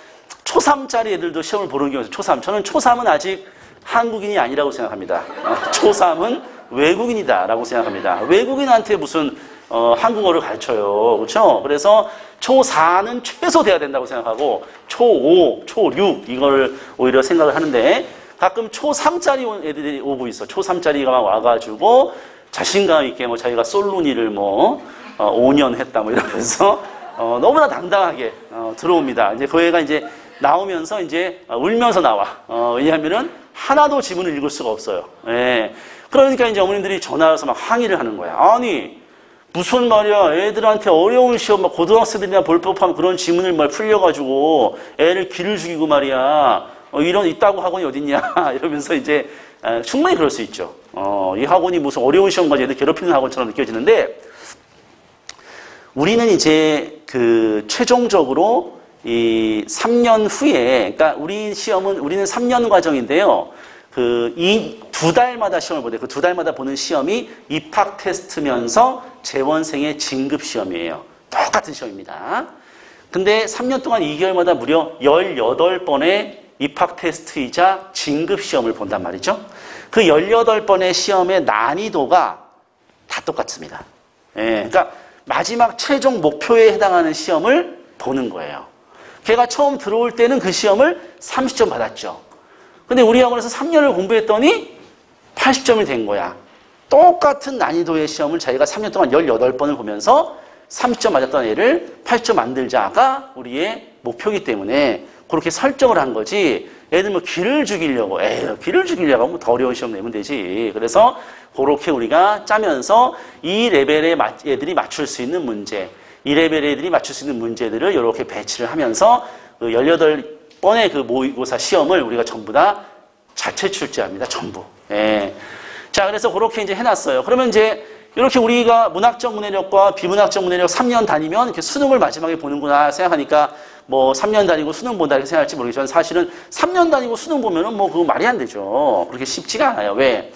초3짜리 애들도 시험을 보는 경우가 있어요. 초3. 저는 초3은 아직 한국인이 아니라고 생각합니다. 초3은 외국인이다라고 생각합니다. 외국인한테 무슨 한국어를 가르쳐요. 그렇죠? 그래서 초4는 최소 돼야 된다고 생각하고 초5, 초6 이걸 오히려 생각을 하는데 가끔 초3짜리 애들이 오고 있어. 초3짜리가 막 와가지고 자신감 있게 뭐 자기가 솔로니를 뭐 5년 했다 뭐 이러면서 너무나 당당하게 들어옵니다. 이제 그 애가 이제 나오면서 이제 울면서 나와. 왜냐하면은 하나도 지문을 읽을 수가 없어요. 예. 그러니까 이제 어머님들이 전화해서 막 항의를 하는 거야. 아니 무슨 말이야, 애들한테 어려운 시험, 막 고등학생들이나 볼 법한 그런 지문을 말 풀려가지고 애를 기를 죽이고 말이야. 이런 있다고 학원이 어딨냐 이러면서 이제 충분히 그럴 수 있죠. 이 학원이 무슨 어려운 시험까지 애들 괴롭히는 학원처럼 느껴지는데 우리는 이제 그 최종적으로 이 3년 후에, 그러니까 우리는 3년 과정인데요. 이 2달마다 시험을 보는데 그 2달마다 보는 시험이 입학 테스트면서 재원생의 진급 시험이에요. 똑같은 시험입니다. 근데 3년 동안 2개월마다 무려 18번의 입학 테스트이자 진급 시험을 본단 말이죠. 그 18번의 시험의 난이도가 다 똑같습니다. 예, 그러니까 마지막 최종 목표에 해당하는 시험을 보는 거예요. 걔가 처음 들어올 때는 그 시험을 30점 받았죠. 근데 우리 학원에서 3년을 공부했더니 80점이 된 거야. 똑같은 난이도의 시험을 자기가 3년 동안 18번을 보면서 30점 맞았던 애를 80점 만들자가 우리의 목표이기 때문에 그렇게 설정을 한 거지. 애들 뭐 기를 죽이려고, 기를 죽이려고 하면 더 어려운 시험 내면 되지. 그래서 그렇게 우리가 짜면서 이 레벨의 애들이 맞출 수 있는 문제, 이 레벨의 애들이 맞출 수 있는 문제들을 이렇게 배치를 하면서 그 18번의 그 모의고사 시험을 우리가 전부 다 자체 출제합니다. 전부. 예. 자, 그래서 그렇게 이제 해놨어요. 그러면 이제 이렇게 우리가 문학적 문해력과 비문학적 문해력 3년 다니면 이렇게 수능을 마지막에 보는구나 생각하니까 뭐 3년 다니고 수능 본다 이렇게 생각할지 모르겠지만 사실은 3년 다니고 수능 보면은 뭐 그거 말이 안 되죠. 그렇게 쉽지가 않아요. 왜?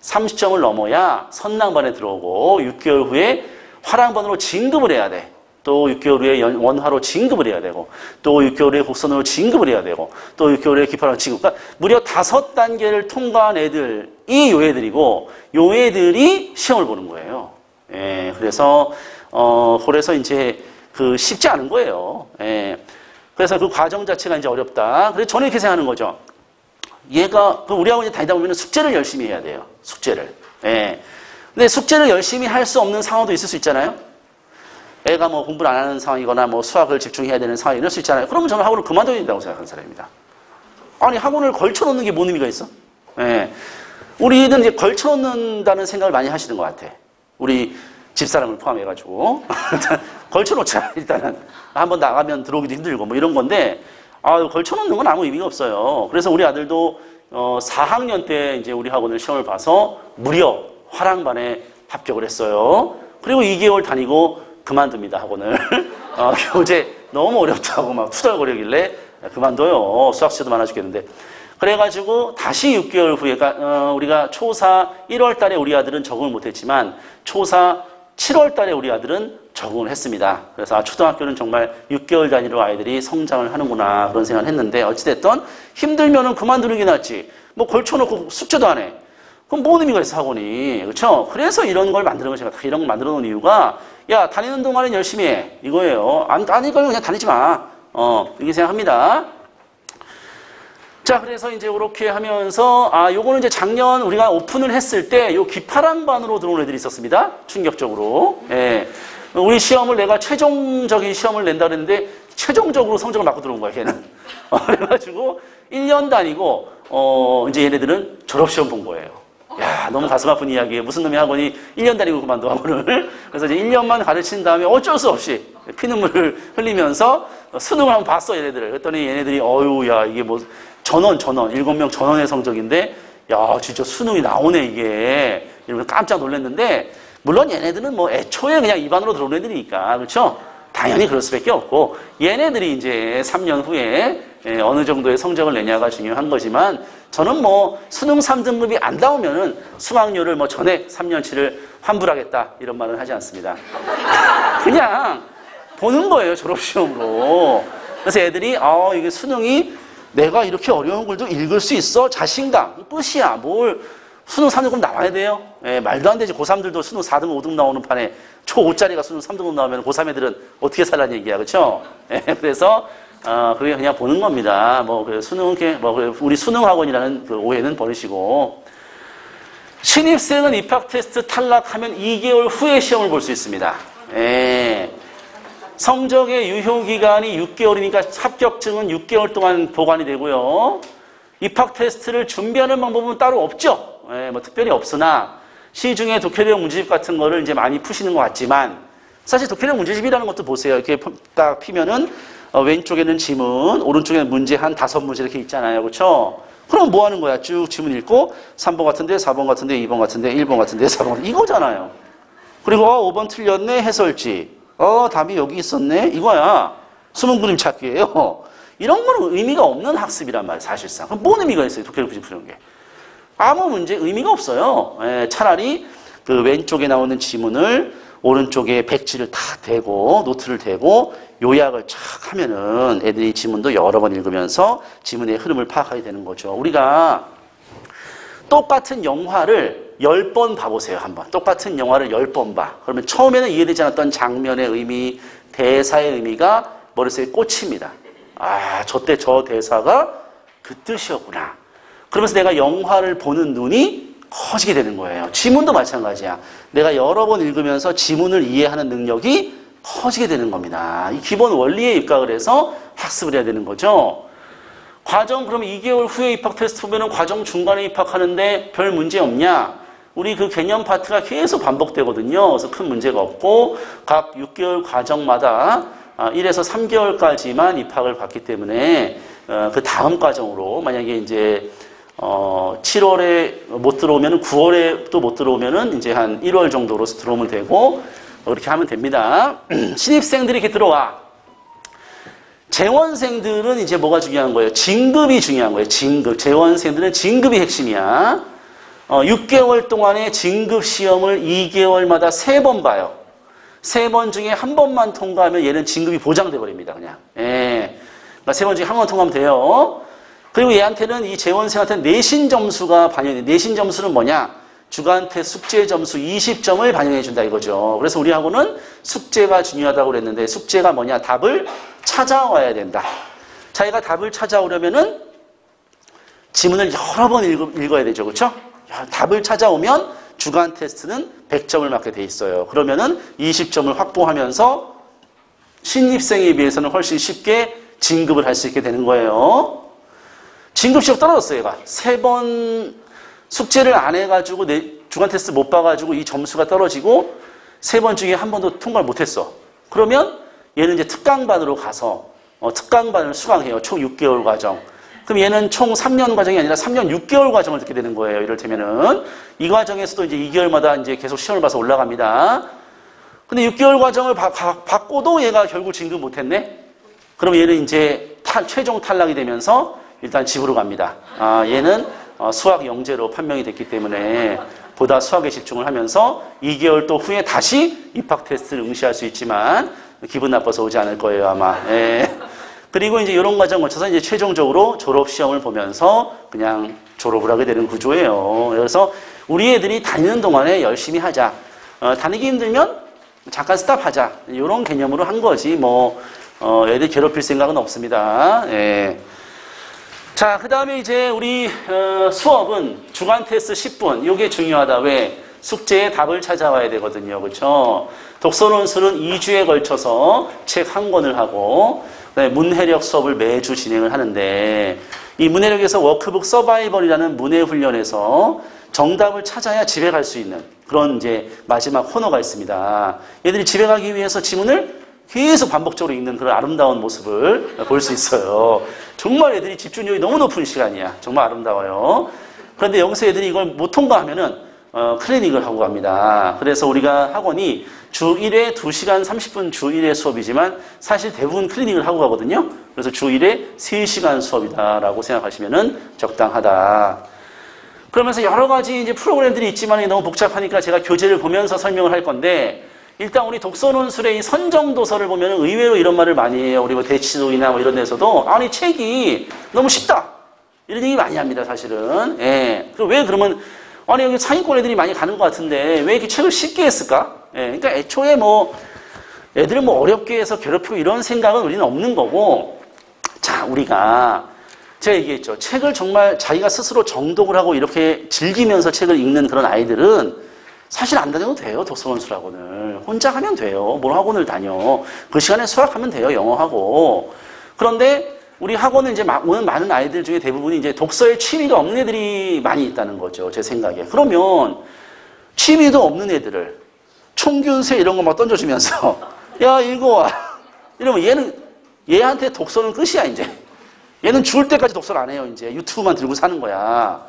30점을 넘어야 선낭반에 들어오고 6개월 후에 화랑반으로 진급을 해야 돼. 또 6개월 후에 원화로 진급을 해야 되고 또 6개월 후에 곡선으로 진급을 해야 되고 또 6개월 후에 기파로 진급. 그러니까 무려 5단계를 통과한 애들이 요 애들이고 요 애들이 시험을 보는 거예요. 예, 그래서 이제 그 쉽지 않은 거예요. 예. 그래서 그 과정 자체가 이제 어렵다. 그래서 저는 이렇게 생각하는 거죠. 얘가 우리 학원에 다니다 보면 숙제를 열심히 해야 돼요. 숙제를. 예. 근데 숙제를 열심히 할 수 없는 상황도 있을 수 있잖아요. 애가 뭐 공부를 안 하는 상황이거나 뭐 수학을 집중해야 되는 상황이 이럴 수 있잖아요. 그러면 저는 학원을 그만둬야 된다고 생각하는 사람입니다. 아니 학원을 걸쳐놓는 게 뭔 의미가 있어? 예. 우리는 이제 걸쳐놓는다는 생각을 많이 하시는 것 같아. 우리 집사람을 포함해가지고 걸쳐놓자. 일단은 한번 나가면 들어오기도 힘들고 뭐 이런 건데 걸쳐놓는 건 아무 의미가 없어요. 그래서 우리 아들도 4학년 때 이제 우리 학원을 시험을 봐서 무려 화랑반에 합격을 했어요. 그리고 2개월 다니고 그만둡니다, 학원을. 교재 너무 어렵다고 막 투덜거리길래 그만둬요. 수학 시험도 많아 죽겠는데. 그래가지고 다시 6개월 후에 우리가 초4 1월 달에 우리 아들은 적응을 못했지만 초4 7월 달에 우리 아들은 적응을 했습니다. 그래서 초등학교는 정말 6개월 단위로 아이들이 성장을 하는구나 그런 생각을 했는데 어찌됐든 힘들면은 그만두는 게 낫지. 뭐 걸쳐놓고 숙제도 안 해. 그럼 뭔 의미가 있어 학원이. 그렇죠? 그래서 이런 걸 만드는 거예요. 제가 이런 걸 만들어 놓은 이유가 야 다니는 동안은 열심히 해. 이거예요. 안 다닐 거면 그냥 다니지 마. 이렇게 생각합니다. 자, 그래서 이제 이렇게 하면서, 요거는 이제 작년 우리가 오픈을 했을 때, 요 기파랑반으로 들어온 애들이 있었습니다. 충격적으로. 예. 우리 시험을 내가 최종적인 시험을 낸다 그랬는데, 최종적으로 성적을 맞고 들어온 거야, 걔는. 그래가지고, 1년 다니고, 이제 얘네들은 졸업시험 본 거예요. 야, 너무 가슴 아픈 이야기예요. 무슨 놈의 학원이 1년 다니고 그만둬, 학원을. 그래서 이제 1년만 가르친 다음에 어쩔 수 없이 피눈물을 흘리면서 수능을 한번 봤어, 얘네들을. 그랬더니 얘네들이, 야, 이게 뭐, 전원, 7명 전원의 성적인데, 야, 진짜 수능이 나오네, 이게. 이러면서 깜짝 놀랐는데, 물론 얘네들은 뭐 애초에 그냥 입안으로 들어온 애들이니까, 그렇죠? 당연히 그럴 수밖에 없고, 얘네들이 이제 3년 후에 어느 정도의 성적을 내냐가 중요한 거지만, 저는 뭐 수능 3등급이 안 나오면은 수강료를 뭐 전액 3년치를 환불하겠다, 이런 말은 하지 않습니다. 그냥 보는 거예요, 졸업시험으로. 그래서 애들이 이게 수능이 내가 이렇게 어려운 글도 읽을 수 있어? 자신감 끝이야. 뭘 수능 3등급 나와야 돼요? 예, 말도 안 되지. 고3들도 수능 4등급 5등급 나오는 판에 초5짜리가 수능 3등급 나오면 고3 애들은 어떻게 살라는 얘기야. 그렇죠? 예, 그래서 그게 그냥 보는 겁니다. 수능 우리 수능학원이라는 그 오해는 버리시고, 신입생은 입학 테스트 탈락하면 2개월 후에 시험을 볼 수 있습니다. 예. 성적의 유효기간이 6개월이니까 합격증은 6개월 동안 보관이 되고요. 입학 테스트를 준비하는 방법은 따로 없죠. 예, 특별히 없으나 시중에 독해력 문제집 같은 거를 이제 많이 푸시는 것 같지만, 사실 독해력 문제집이라는 것도 보세요. 이렇게 딱 피면은 왼쪽에는 지문, 오른쪽에는 문제 한 5문제 이렇게 있잖아요. 그렇죠? 그럼 뭐 하는 거야? 쭉 지문 읽고 3번 같은데, 4번 같은데, 2번 같은데, 1번 같은데, 4번 같은데 이거잖아요. 그리고 5번 틀렸네, 해설지. 답이 여기 있었네, 이거야. 수능 그림 찾기예요. 이런 거는 의미가 없는 학습이란 말이에요, 사실상. 그럼 뭔 의미가 있어요, 독해력 문제 푸는 게? 아무 문제 의미가 없어요. 차라리 그 왼쪽에 나오는 지문을 오른쪽에 백지를 탁 대고 노트를 대고 요약을 쫙 하면은 애들이 지문도 여러 번 읽으면서 지문의 흐름을 파악하게 되는 거죠. 우리가 똑같은 영화를 10번 봐보세요. 한번 똑같은 영화를 10번 봐. 그러면 처음에는 이해되지 않았던 장면의 의미, 대사의 의미가 머릿속에 꽂힙니다. 저때 저 대사가 그 뜻이었구나. 그러면서 내가 영화를 보는 눈이 커지게 되는 거예요. 지문도 마찬가지야. 내가 여러 번 읽으면서 지문을 이해하는 능력이 커지게 되는 겁니다. 이 기본 원리에 입각을 해서 학습을 해야 되는 거죠. 과정, 그럼 2개월 후에 입학 테스트 보면은 과정 중간에 입학하는데 별 문제 없냐? 우리 그 개념 파트가 계속 반복되거든요. 그래서 큰 문제가 없고, 각 6개월 과정마다 1에서 3개월까지만 입학을 받기 때문에 그 다음 과정으로 만약에 이제 7월에 못 들어오면은 9월에 또 못 들어오면은 이제 한 1월 정도로 들어오면 되고, 그렇게 하면 됩니다. 신입생들이 이렇게 들어와. 재원생들은 이제 뭐가 중요한 거예요? 진급이 중요한 거예요. 진급. 재원생들은 진급이 핵심이야. 6개월 동안의 진급 시험을 2개월마다 3번 봐요. 3번 중에 한 번만 통과하면 얘는 진급이 보장돼 버립니다. 그냥. 예. 그러니까 3번 중에 한 번 통과하면 돼요. 그리고 얘한테는, 이 재원생한테는 내신 점수가 반영돼. 내신 점수는 뭐냐? 주간 테스트 숙제 점수 20점을 반영해 준다 이거죠. 그래서 우리하고는 숙제가 중요하다고 그랬는데, 숙제가 뭐냐? 답을 찾아와야 된다. 자기가 답을 찾아오려면은 지문을 여러 번 읽어야 되죠. 그렇죠? 답을 찾아오면 주간 테스트는 100점을 맞게 돼 있어요. 그러면은 20점을 확보하면서 신입생에 비해서는 훨씬 쉽게 진급을 할 수 있게 되는 거예요. 진급 시험 떨어졌어요, 얘가. 3번 숙제를 안 해가지고 주간 테스트 못 봐가지고 이 점수가 떨어지고 3번 중에 한 번도 통과를 못했어. 그러면 얘는 이제 특강반으로 가서 특강반을 수강해요. 총 6개월 과정. 그럼 얘는 총 3년 과정이 아니라 3년 6개월 과정을 듣게 되는 거예요. 이를테면은 이 과정에서도 이제 2개월마다 이제 계속 시험을 봐서 올라갑니다. 근데 6개월 과정을 받고도 얘가 결국 진급 못했네. 그럼 얘는 이제 최종 탈락이 되면서 일단 집으로 갑니다. 얘는 수학 영재로 판명이 됐기 때문에 보다 수학에 집중을 하면서 2개월 또 후에 다시 입학 테스트를 응시할 수 있지만 기분 나빠서 오지 않을 거예요, 아마. 예. 그리고 이제 이런 과정 거쳐서 이제 최종적으로 졸업 시험을 보면서 그냥 졸업을 하게 되는 구조예요. 그래서 우리 애들이 다니는 동안에 열심히 하자. 다니기 힘들면 잠깐 스탑하자. 이런 개념으로 한 거지. 애들 괴롭힐 생각은 없습니다. 예. 자, 그 다음에 이제 우리 수업은 주간 테스트 10분. 이게 중요하다. 왜? 숙제의 답을 찾아와야 되거든요. 그렇죠? 독서논술은 2주에 걸쳐서 책 한 권을 하고, 그다음에 문해력 수업을 매주 진행을 하는데, 이 문해력에서 워크북 서바이벌이라는 문해 훈련에서 정답을 찾아야 집에 갈 수 있는 그런 이제 마지막 코너가 있습니다. 얘들이 집에 가기 위해서 지문을 계속 반복적으로 읽는 그런 아름다운 모습을 볼 수 있어요. 정말 애들이 집중력이 너무 높은 시간이야. 정말 아름다워요. 그런데 여기서 애들이 이걸 못 통과하면은 클리닉을 하고 갑니다. 그래서 우리가 학원이 주 1회 2시간 30분 주 1회 수업이지만 사실 대부분 클리닉을 하고 가거든요. 그래서 주 1회 3시간 수업이다라고 생각하시면은 적당하다. 그러면서 여러 가지 이제 프로그램들이 있지만 너무 복잡하니까 제가 교재를 보면서 설명을 할 건데, 일단 우리 독서논술의 이 선정도서를 보면 의외로 이런 말을 많이 해요. 우리 뭐 대치도이나 뭐 이런 데서도 아니 책이 너무 쉽다 이런 얘기 많이 합니다. 사실은. 예. 왜 그러면 아니 여기 상위권 애들이 많이 가는 것 같은데 왜 이렇게 책을 쉽게 했을까? 예. 그러니까 애초에 뭐 애들을 뭐 어렵게 해서 괴롭히고 이런 생각은 우리는 없는 거고 자 우리가 제가 얘기했죠. 책을 정말 자기가 스스로 정독을 하고 이렇게 즐기면서 책을 읽는 그런 아이들은 사실 안 다녀도 돼요. 독서논술학원을. 혼자 하면 돼요. 뭘 학원을 다녀. 그 시간에 수학하면 돼요. 영어하고. 그런데 우리 학원은 이제 오는 많은 아이들 중에 대부분이 이제 독서에 취미가 없는 애들이 많이 있다는 거죠. 제 생각에. 그러면 취미도 없는 애들을 총균세 이런 거 막 던져주면서 야 읽어와. 이러면 얘한테 독서는 끝이야 이제. 얘는 죽을 때까지 독서를 안 해요. 이제 유튜브만 들고 사는 거야.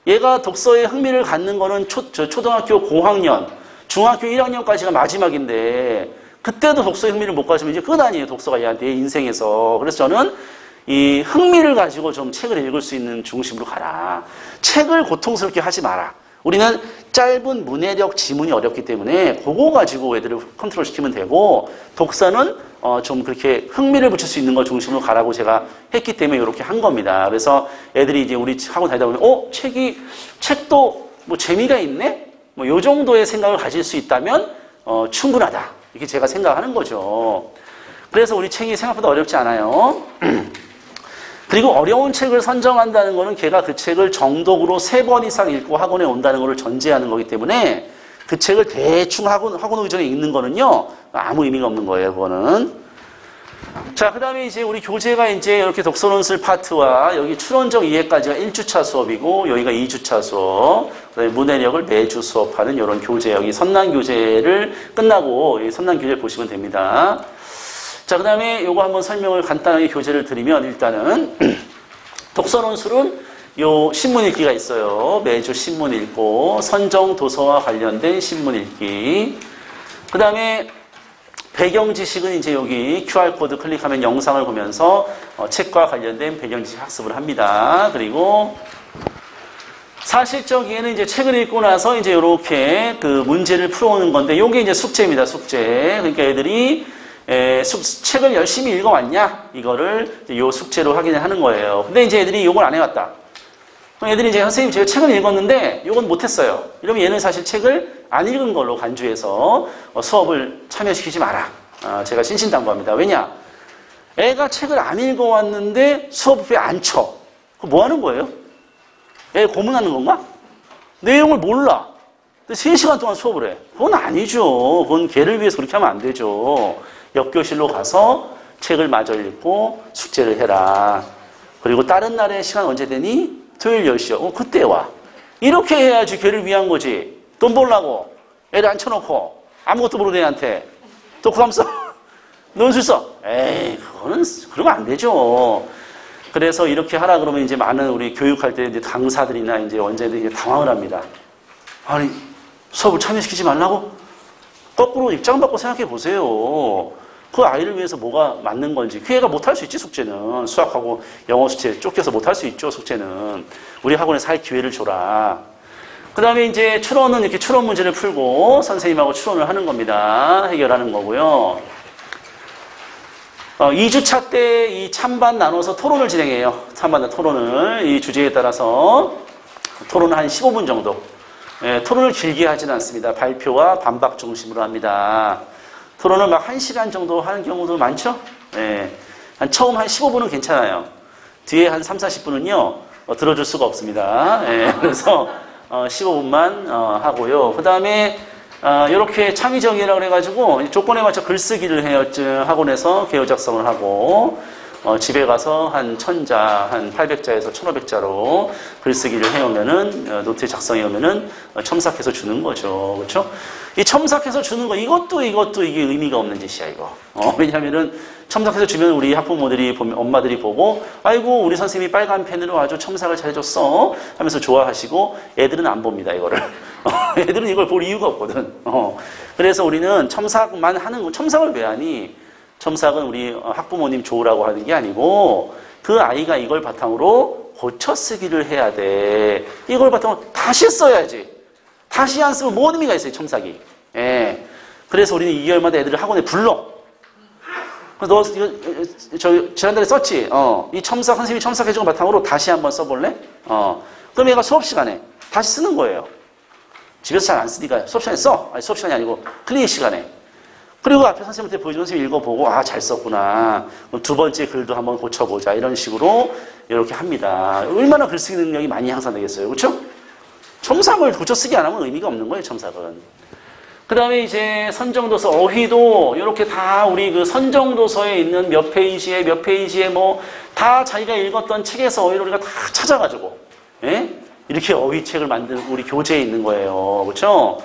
얘가 독서에 흥미를 갖는 거는 초등학교 고학년, 중학교 1학년까지가 마지막인데 그때도 독서에 흥미를 못 가지면 이제 끝 아니에요. 독서가 얘한테 인생에서. 그래서 저는 이 흥미를 가지고 좀 책을 읽을 수 있는 중심으로 가라. 책을 고통스럽게 하지 마라. 우리는 짧은 문해력 지문이 어렵기 때문에 그거 가지고 애들을 컨트롤 시키면 되고 독서는 좀 그렇게 흥미를 붙일 수 있는 걸 중심으로 가라고 제가 했기 때문에 이렇게 한 겁니다. 그래서 애들이 이제 우리 학원 다니다 보면 책도 뭐 재미가 있네? 뭐 요 정도의 생각을 가질 수 있다면 충분하다. 이렇게 제가 생각하는 거죠. 그래서 우리 책이 생각보다 어렵지 않아요. 그리고 어려운 책을 선정한다는 거는 걔가 그 책을 정독으로 3번 이상 읽고 학원에 온다는 것을 전제하는 거기 때문에 그 책을 대충 학원 오기 전에 읽는 거는요, 아무 의미가 없는 거예요, 그거는. 자, 그 다음에 이제 우리 교재가 이제 이렇게 독서논술 파트와 여기 추론적 이해까지가 1주차 수업이고, 여기가 2주차 수업, 그 다음에 문해력을 매주 수업하는 이런 교재, 여기 선난 교재를 끝나고, 이 선난 교재를 보시면 됩니다. 자, 그 다음에 요거 한번 설명을 간단하게 교재를 드리면, 일단은, 독서논술은 요 신문 읽기가 있어요. 매주 신문 읽고 선정 도서와 관련된 신문 읽기. 그 다음에 배경 지식은 이제 여기 QR코드 클릭하면 영상을 보면서 책과 관련된 배경 지식 학습을 합니다. 그리고 사실적이에는 이제 책을 읽고 나서 이제 이렇게 그 문제를 풀어오는 건데 요게 이제 숙제입니다. 숙제. 그러니까 애들이 책을 열심히 읽어왔냐? 이거를 요 숙제로 확인을 하는 거예요. 근데 이제 애들이 요걸 안 해왔다. 애들이 이제 선생님 제가 책을 읽었는데 이건 못했어요. 이러면 얘는 사실 책을 안 읽은 걸로 간주해서 수업을 참여시키지 마라. 제가 신신당부합니다. 왜냐? 애가 책을 안 읽어왔는데 수업에 안 쳐. 그럼 뭐 하는 거예요? 애 고문하는 건가? 내용을 몰라. 근데 3시간 동안 수업을 해. 그건 아니죠. 그건 걔를 위해서 그렇게 하면 안 되죠. 옆교실로 가서 책을 마저 읽고 숙제를 해라. 그리고 다른 날에 시간 언제 되니? 토요일 10시요. 그때 와. 이렇게 해야지 걔를 위한 거지. 돈 벌라고. 애를 앉혀놓고 아무것도 모르는 애한테 또 구함 써? 논술 써? 에이, 그러면 안 되죠. 그래서 이렇게 하라 그러면 이제 많은 우리 교육할 때 이제 강사들이나 이제 원장들이 당황을 합니다. 아니, 수업을 참여시키지 말라고? 거꾸로 입장 바꿔 생각해 보세요. 그 아이를 위해서 뭐가 맞는 건지. 그 애가 못할 수 있지, 숙제는. 수학하고 영어 숙제 쫓겨서 못할 수 있죠, 숙제는. 우리 학원에서 할 기회를 줘라. 그 다음에 이제 추론은 이렇게 추론 문제를 풀고 선생님하고 추론을 하는 겁니다. 해결하는 거고요. 2주차 때 이 찬반 나눠서 토론을 진행해요. 찬반 토론을. 이 주제에 따라서 토론을 한 15분 정도. 토론을 길게 하지는 않습니다. 발표와 반박 중심으로 합니다. 토론을 막 1시간 정도 하는 경우도 많죠? 처음 한 15분은 괜찮아요. 뒤에 한 3, 40분은요, 들어줄 수가 없습니다. 그래서 15분만 하고요. 그 다음에 이렇게 창의적이라고 해가지고 조건에 맞춰 글쓰기를 해요. 학원에서 개요 작성을 하고 집에 가서 한 1000자, 한 800자에서 1500자로 글쓰기를 해오면은 노트에 작성해오면은 첨삭해서 주는 거죠. 그렇죠? 이 첨삭해서 주는 거 이것도 이게 의미가 없는 짓이야 이거. 왜냐하면은 첨삭해서 주면 우리 학부모들이 보면 엄마들이 보고 아이고 우리 선생님이 빨간 펜으로 아주 첨삭을 잘해줬어 하면서 좋아하시고 애들은 안 봅니다 이거를. 애들은 이걸 볼 이유가 없거든. 그래서 우리는 첨삭만 하는 거. 첨삭을 왜 하니? 첨삭은 우리 학부모님 좋으라고 하는 게 아니고 그 아이가 이걸 바탕으로 고쳐 쓰기를 해야 돼. 이걸 바탕으로 다시 써야지. 다시 안 쓰면 뭔 의미가 있어요, 첨삭이. 그 그래서 우리는 2개월마다 애들을 학원에 불러. 너 이거 지난달에 썼지? 이 첨삭 선생님이 첨삭해준 거 바탕으로 다시 한번 써볼래? 그럼 얘가 수업 시간에 다시 쓰는 거예요. 집에서 잘 안 쓰니까 수업 시간에 써. 아니 수업 시간이 아니고 클리닉 시간에. 그리고 앞에 선생님한테 보여주고 선생님이 읽어보고 아 잘 썼구나. 그럼 두 번째 글도 한번 고쳐보자. 이런 식으로 이렇게 합니다. 얼마나 글쓰기 능력이 많이 향상되겠어요. 그렇죠? 첨삭을 고쳐 쓰기 안 하면 의미가 없는 거예요. 첨삭은. 그 다음에 이제 선정도서 어휘도 이렇게 다 우리 그 선정도서에 있는 몇 페이지에 뭐 다 자기가 읽었던 책에서 어휘를 우리가 다 찾아가지고 예? 이렇게 어휘책을 만든 우리 교재에 있는 거예요. 그렇죠?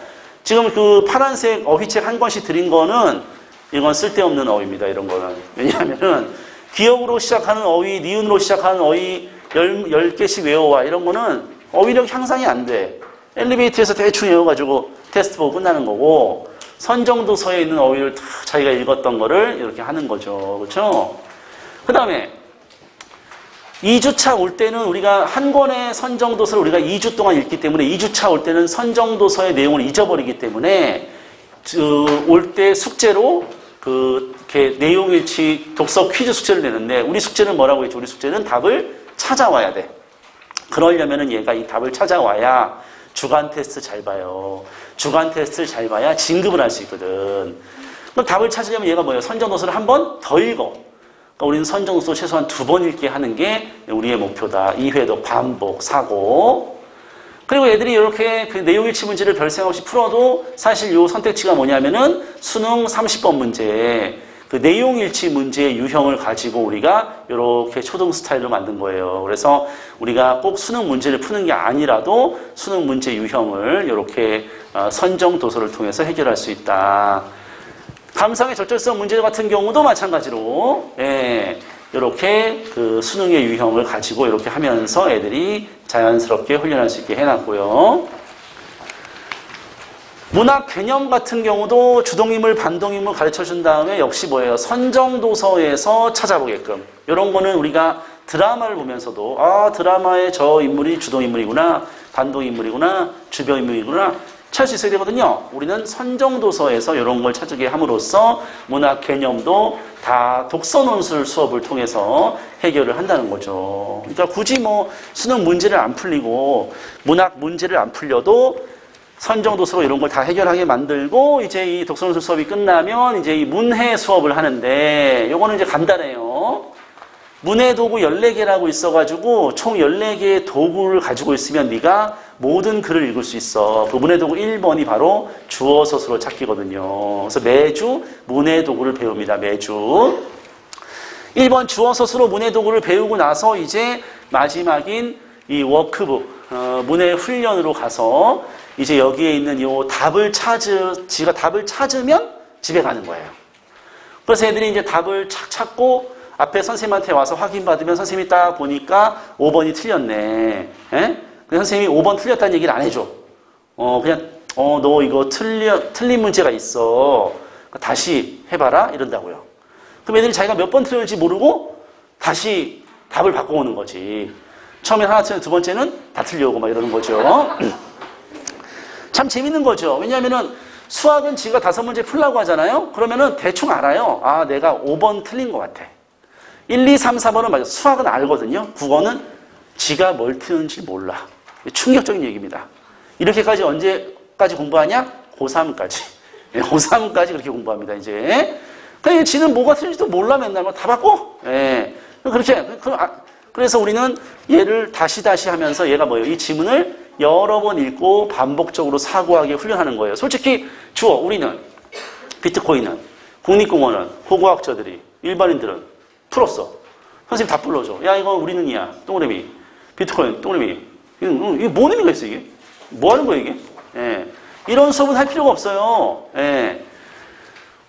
지금 그 파란색 어휘책 한 권씩 드린 거는 이건 쓸데없는 어휘입니다. 이런 거는. 왜냐하면은 기역으로 시작하는 어휘, 니은으로 시작하는 어휘 10개씩 외워와 이런 거는 어휘력 향상이 안 돼. 엘리베이터에서 대충 외워가지고 테스트 보고 끝나는 거고 선정도서에 있는 어휘를 다 자기가 읽었던 거를 이렇게 하는 거죠. 그렇죠? 그 다음에 2주차 올 때는 우리가 한 권의 선정도서를 우리가 2주 동안 읽기 때문에 2주차 올 때는 선정도서의 내용을 잊어버리기 때문에 올 때 숙제로 이렇게 내용일치 독서 퀴즈 숙제를 내는데 우리 숙제는 뭐라고 했죠? 우리 숙제는 답을 찾아와야 돼. 그러려면은 얘가 이 답을 찾아와야 주간 테스트 잘 봐요. 주간 테스트를 잘 봐야 진급을 할 수 있거든. 그럼 답을 찾으려면 얘가 뭐예요? 선정도서를 한 번 더 읽어. 그러니까 우리는 선정도서 최소한 2번 읽게 하는 게 우리의 목표다. 2회도 반복, 사고. 그리고 애들이 이렇게 그 내용일치 문제를 별 생각 없이 풀어도 사실 요 선택지가 뭐냐면은 수능 30번 문제. 그 내용일치 문제의 유형을 가지고 우리가 이렇게 초등 스타일로 만든 거예요. 그래서 우리가 꼭 수능 문제를 푸는 게 아니라도 수능 문제 유형을 이렇게 선정 도서를 통해서 해결할 수 있다. 감상의 적절성 문제 같은 경우도 마찬가지로 이렇게 그 수능의 유형을 가지고 이렇게 하면서 애들이 자연스럽게 훈련할 수 있게 해놨고요. 문학 개념 같은 경우도 주동인물, 반동인물 가르쳐준 다음에 역시 뭐예요? 선정도서에서 찾아보게끔. 이런 거는 우리가 드라마를 보면서도 아 드라마의 저 인물이 주동인물이구나, 반동인물이구나, 주변인물이구나 찾을 수 있어야 되거든요. 우리는 선정도서에서 이런 걸 찾게 함으로써 문학 개념도 다 독서논술 수업을 통해서 해결을 한다는 거죠. 그러니까 굳이 뭐 수능 문제를 안 풀리고 문학 문제를 안 풀려도 선정도서로 이런 걸 다 해결하게 만들고 이제 이 독서논술 수업이 끝나면 이제 이 문해 수업을 하는데 요거는 이제 간단해요. 문해 도구 14개라고 있어가지고 총 14개의 도구를 가지고 있으면 네가 모든 글을 읽을 수 있어. 그 문해 도구 1번이 바로 주어 서술어 찾기거든요. 그래서 매주 문해 도구를 배웁니다. 매주. 1번 주어 서술어 문해 도구를 배우고 나서 이제 마지막인 이 워크북 문해 훈련으로 가서 이제 여기에 있는 요 답을 지가 답을 찾으면 집에 가는 거예요. 그래서 애들이 이제 답을 착 찾고 앞에 선생님한테 와서 확인받으면 선생님이 딱 보니까 5번이 틀렸네. 예? 선생님이 5번 틀렸다는 얘기를 안 해줘. 그냥 너 이거 틀린 문제가 있어. 다시 해봐라 이런다고요. 그럼 애들이 자기가 몇 번 틀렸는지 모르고 다시 답을 바꿔오는 거지. 처음엔 하나 틀렸는데 두 번째는 다 틀려오고 막 이러는 거죠. 참 재밌는 거죠. 왜냐하면은 수학은 지가 5문제 풀라고 하잖아요. 그러면은 대충 알아요. 아, 내가 5번 틀린 것 같아. 1, 2, 3, 4번은 맞아. 수학은 알거든요. 국어는 지가 뭘 틀는지 몰라. 충격적인 얘기입니다. 이렇게까지 언제까지 공부하냐? 고3까지. 고3까지 그렇게 공부합니다, 이제. 그러니까 지는 뭐가 틀린지도 몰라, 맨날. 다 바꿔? 예. 그렇게. 그래서 우리는 얘를 다시 하면서 얘가 뭐예요? 이 지문을 여러 번 읽고 반복적으로 사고하게 훈련하는 거예요. 솔직히 주어, 우리는, 비트코인은, 국립공원은, 고고학자들이, 일반인들은 풀었어. 선생님 다 불러줘. 야, 이거 우리는이야. 동그라미. 비트코인, 동그라미. 이게 뭔 의미가 있어, 이게? 뭐 하는 거야, 이게? 예. 이런 수업은 할 필요가 없어요. 예.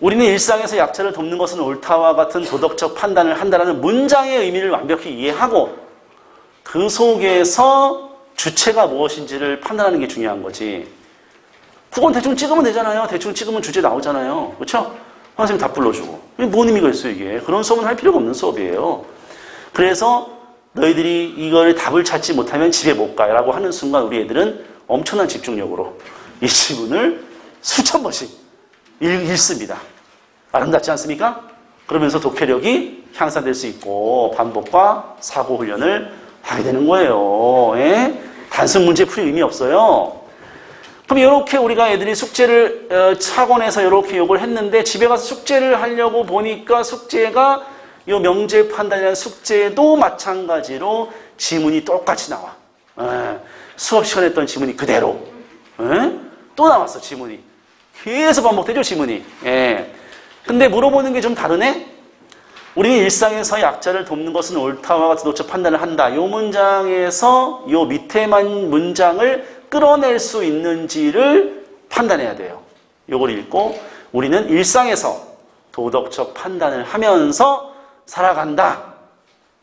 우리는 일상에서 약자를 돕는 것은 옳다와 같은 도덕적 판단을 한다는 문장의 의미를 완벽히 이해하고 그 속에서 주체가 무엇인지를 판단하는 게 중요한 거지. 그건 대충 찍으면 되잖아요. 대충 찍으면 주제 나오잖아요. 그렇죠? 선생님 다 불러주고. 이게 뭔 의미가 있어요, 이게? 그런 수업은 할 필요가 없는 수업이에요. 그래서 너희들이 이걸 답을 찾지 못하면 집에 못 가라고 하는 순간 우리 애들은 엄청난 집중력으로 이 지문을 수천 번씩 읽습니다. 아름답지 않습니까? 그러면서 독해력이 향상될 수 있고 반복과 사고 훈련을 하게 되는 거예요. 예? 단순 문제 풀이 의미 없어요. 그럼 이렇게 우리가 애들이 숙제를 학원에서 이렇게 요구를 했는데 집에 가서 숙제를 하려고 보니까 숙제가 이 명제 판단이라는 숙제도 마찬가지로 지문이 똑같이 나와. 예. 수업 시간에 했던 지문이 그대로. 예? 또 나왔어, 지문이. 계속 반복되죠, 지문이. 예. 근데 물어보는 게 좀 다르네? 우리는 일상에서 약자를 돕는 것은 옳다와 같은 도처 판단을 한다. 이 문장에서 이 밑에만 문장을 끌어낼 수 있는지를 판단해야 돼요. 이걸 읽고 우리는 일상에서 도덕적 판단을 하면서 살아간다.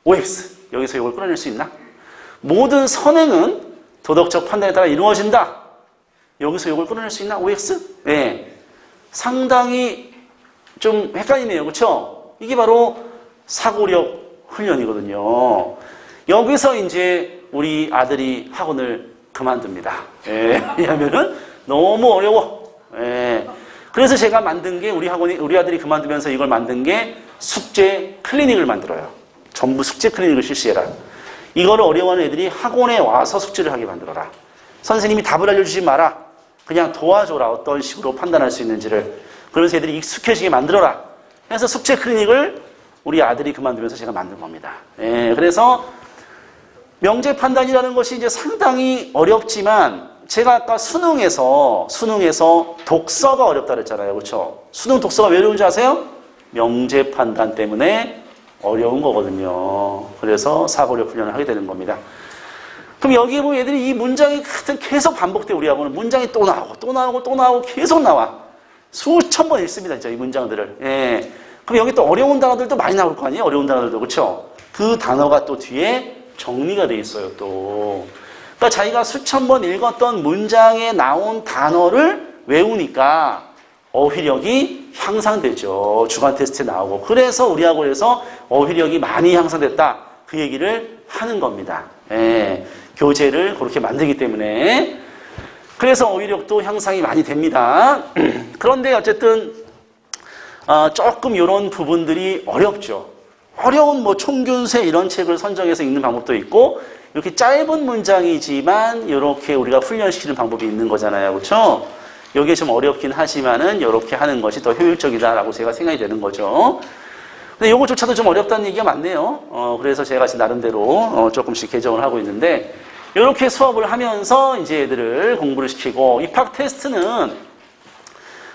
OX. 여기서 이걸 끌어낼 수 있나? 모든 선행은 도덕적 판단에 따라 이루어진다. 여기서 이걸 끌어낼 수 있나? OX? 네. 상당히 좀 헷갈리네요. 그렇죠? 이게 바로 사고력 훈련이거든요. 여기서 이제 우리 아들이 학원을 그만둡니다. 예. 왜냐하면은 너무 어려워. 예. 그래서 제가 만든 게 우리 아들이 그만두면서 이걸 만든 게 숙제 클리닉을 만들어요. 전부 숙제 클리닉을 실시해라. 이거를 어려워하는 애들이 학원에 와서 숙제를 하게 만들어라. 선생님이 답을 알려주지 마라. 그냥 도와줘라. 어떤 식으로 판단할 수 있는지를. 그러면서 애들이 익숙해지게 만들어라. 그래서 숙제 클리닉을 우리 아들이 그만두면서 제가 만든 겁니다. 예, 그래서 명제 판단이라는 것이 이제 상당히 어렵지만 제가 아까 수능에서 독서가 어렵다 그랬잖아요. 그렇죠? 수능 독서가 왜 어려운지 아세요? 명제 판단 때문에 어려운 거거든요. 그래서 사고력 훈련을 하게 되는 겁니다. 그럼 여기에 보면 애들이 이 문장이 계속 반복돼. 우리 학원은 문장이 또 나오고 계속 나와. 수천 번 읽습니다. 진짜 이 문장들을. 예. 그럼 여기 또 어려운 단어들도 많이 나올 거 아니에요? 어려운 단어들도. 그렇죠? 그 단어가 또 뒤에 정리가 돼 있어요. 또. 그러니까 자기가 수천 번 읽었던 문장에 나온 단어를 외우니까 어휘력이 향상되죠. 주간 테스트에 나오고. 그래서 우리 학원에서 어휘력이 많이 향상됐다. 그 얘기를 하는 겁니다. 예. 교재를 그렇게 만들기 때문에. 그래서 어휘력도 향상이 많이 됩니다. 그런데 어쨌든 조금 이런 부분들이 어렵죠. 어려운 총균세 이런 책을 선정해서 읽는 방법도 있고 이렇게 짧은 문장이지만 이렇게 우리가 훈련시키는 방법이 있는 거잖아요. 그렇죠? 이게 좀 어렵긴 하지만은 이렇게 하는 것이 더 효율적이다라고 제가 생각이 되는 거죠. 근데 이거조차도 좀 어렵다는 얘기가 많네요. 그래서 제가 지금 나름대로 조금씩 개정을 하고 있는데 이렇게 수업을 하면서 이제 애들을 공부를 시키고 입학 테스트는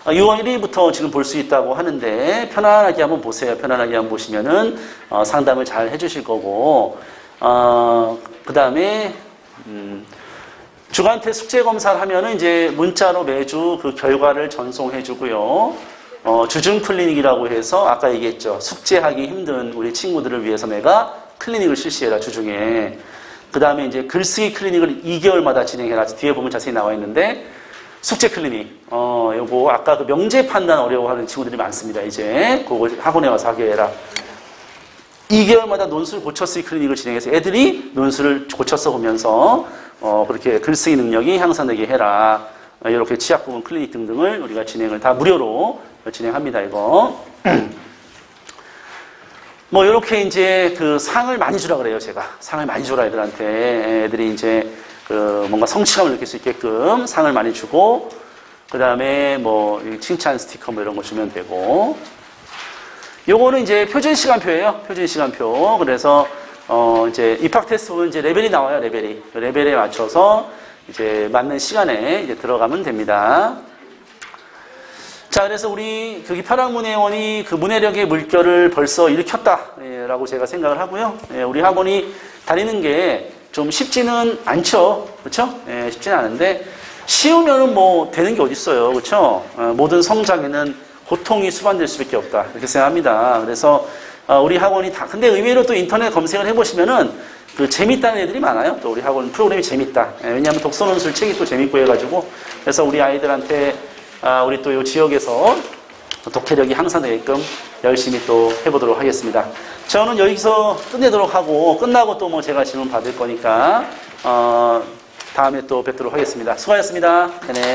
6월 1일부터 지금 볼 수 있다고 하는데 편안하게 한번 보세요. 편안하게 한번 보시면은 상담을 잘 해주실 거고 그 다음에 주간테 숙제 검사를 하면은 이제 문자로 매주 그 결과를 전송해 주고요. 주중 클리닉이라고 해서 아까 얘기했죠. 숙제하기 힘든 우리 친구들을 위해서 내가 클리닉을 실시해라, 주중에. 그 다음에 이제 글쓰기 클리닉을 2개월마다 진행해라. 뒤에 보면 자세히 나와 있는데, 숙제 클리닉. 요거 아까 그 명제 판단 어려워하는 친구들이 많습니다. 이제 그거 학원에 와서 하게 해라. 2개월마다 논술 고쳐쓰기 클리닉을 진행해서 애들이 논술을 고쳐서 보면서 그렇게 글쓰기 능력이 향상되게 해라. 이렇게 치약 부분 클리닉 등등을 우리가 진행을 다 무료로 진행합니다. 이거. 이렇게 이제 그 상을 많이 주라 그래요. 제가 상을 많이 주라 애들한테. 애들이 이제 그 뭔가 성취감을 느낄 수 있게끔 상을 많이 주고, 그 다음에 칭찬 스티커 이런 거 주면 되고. 요거는 이제 표준 시간표예요. 표준 시간표. 그래서 이제 입학 테스트는 이제 레벨이 나와요. 레벨이. 그 레벨에 맞춰서 이제 맞는 시간에 이제 들어가면 됩니다. 자, 그래서 우리 교기 편학문예원이 그 문해력의 물결을 벌써 일으켰다라고 제가 생각을 하고요. 우리 학원이 다니는 게 좀 쉽지는 않죠. 그렇죠? 쉽지는 않은데 쉬우면은 되는 게 어디 있어요. 그렇죠? 모든 성장에는 고통이 수반될 수밖에 없다. 이렇게 생각합니다. 그래서 우리 학원이 근데 의외로 또 인터넷 검색을 해보시면은 그 재밌다는 애들이 많아요. 또 우리 학원 프로그램이 재밌다. 왜냐하면 독서논술 책이 또 재밌고 해가지고. 그래서 우리 아이들한테 우리 또 이 지역에서 독해력이 향상되게끔 열심히 또 해보도록 하겠습니다. 저는 여기서 끝내도록 하고, 끝나고 또 제가 질문 받을 거니까 다음에 또 뵙도록 하겠습니다. 수고하셨습니다. 네.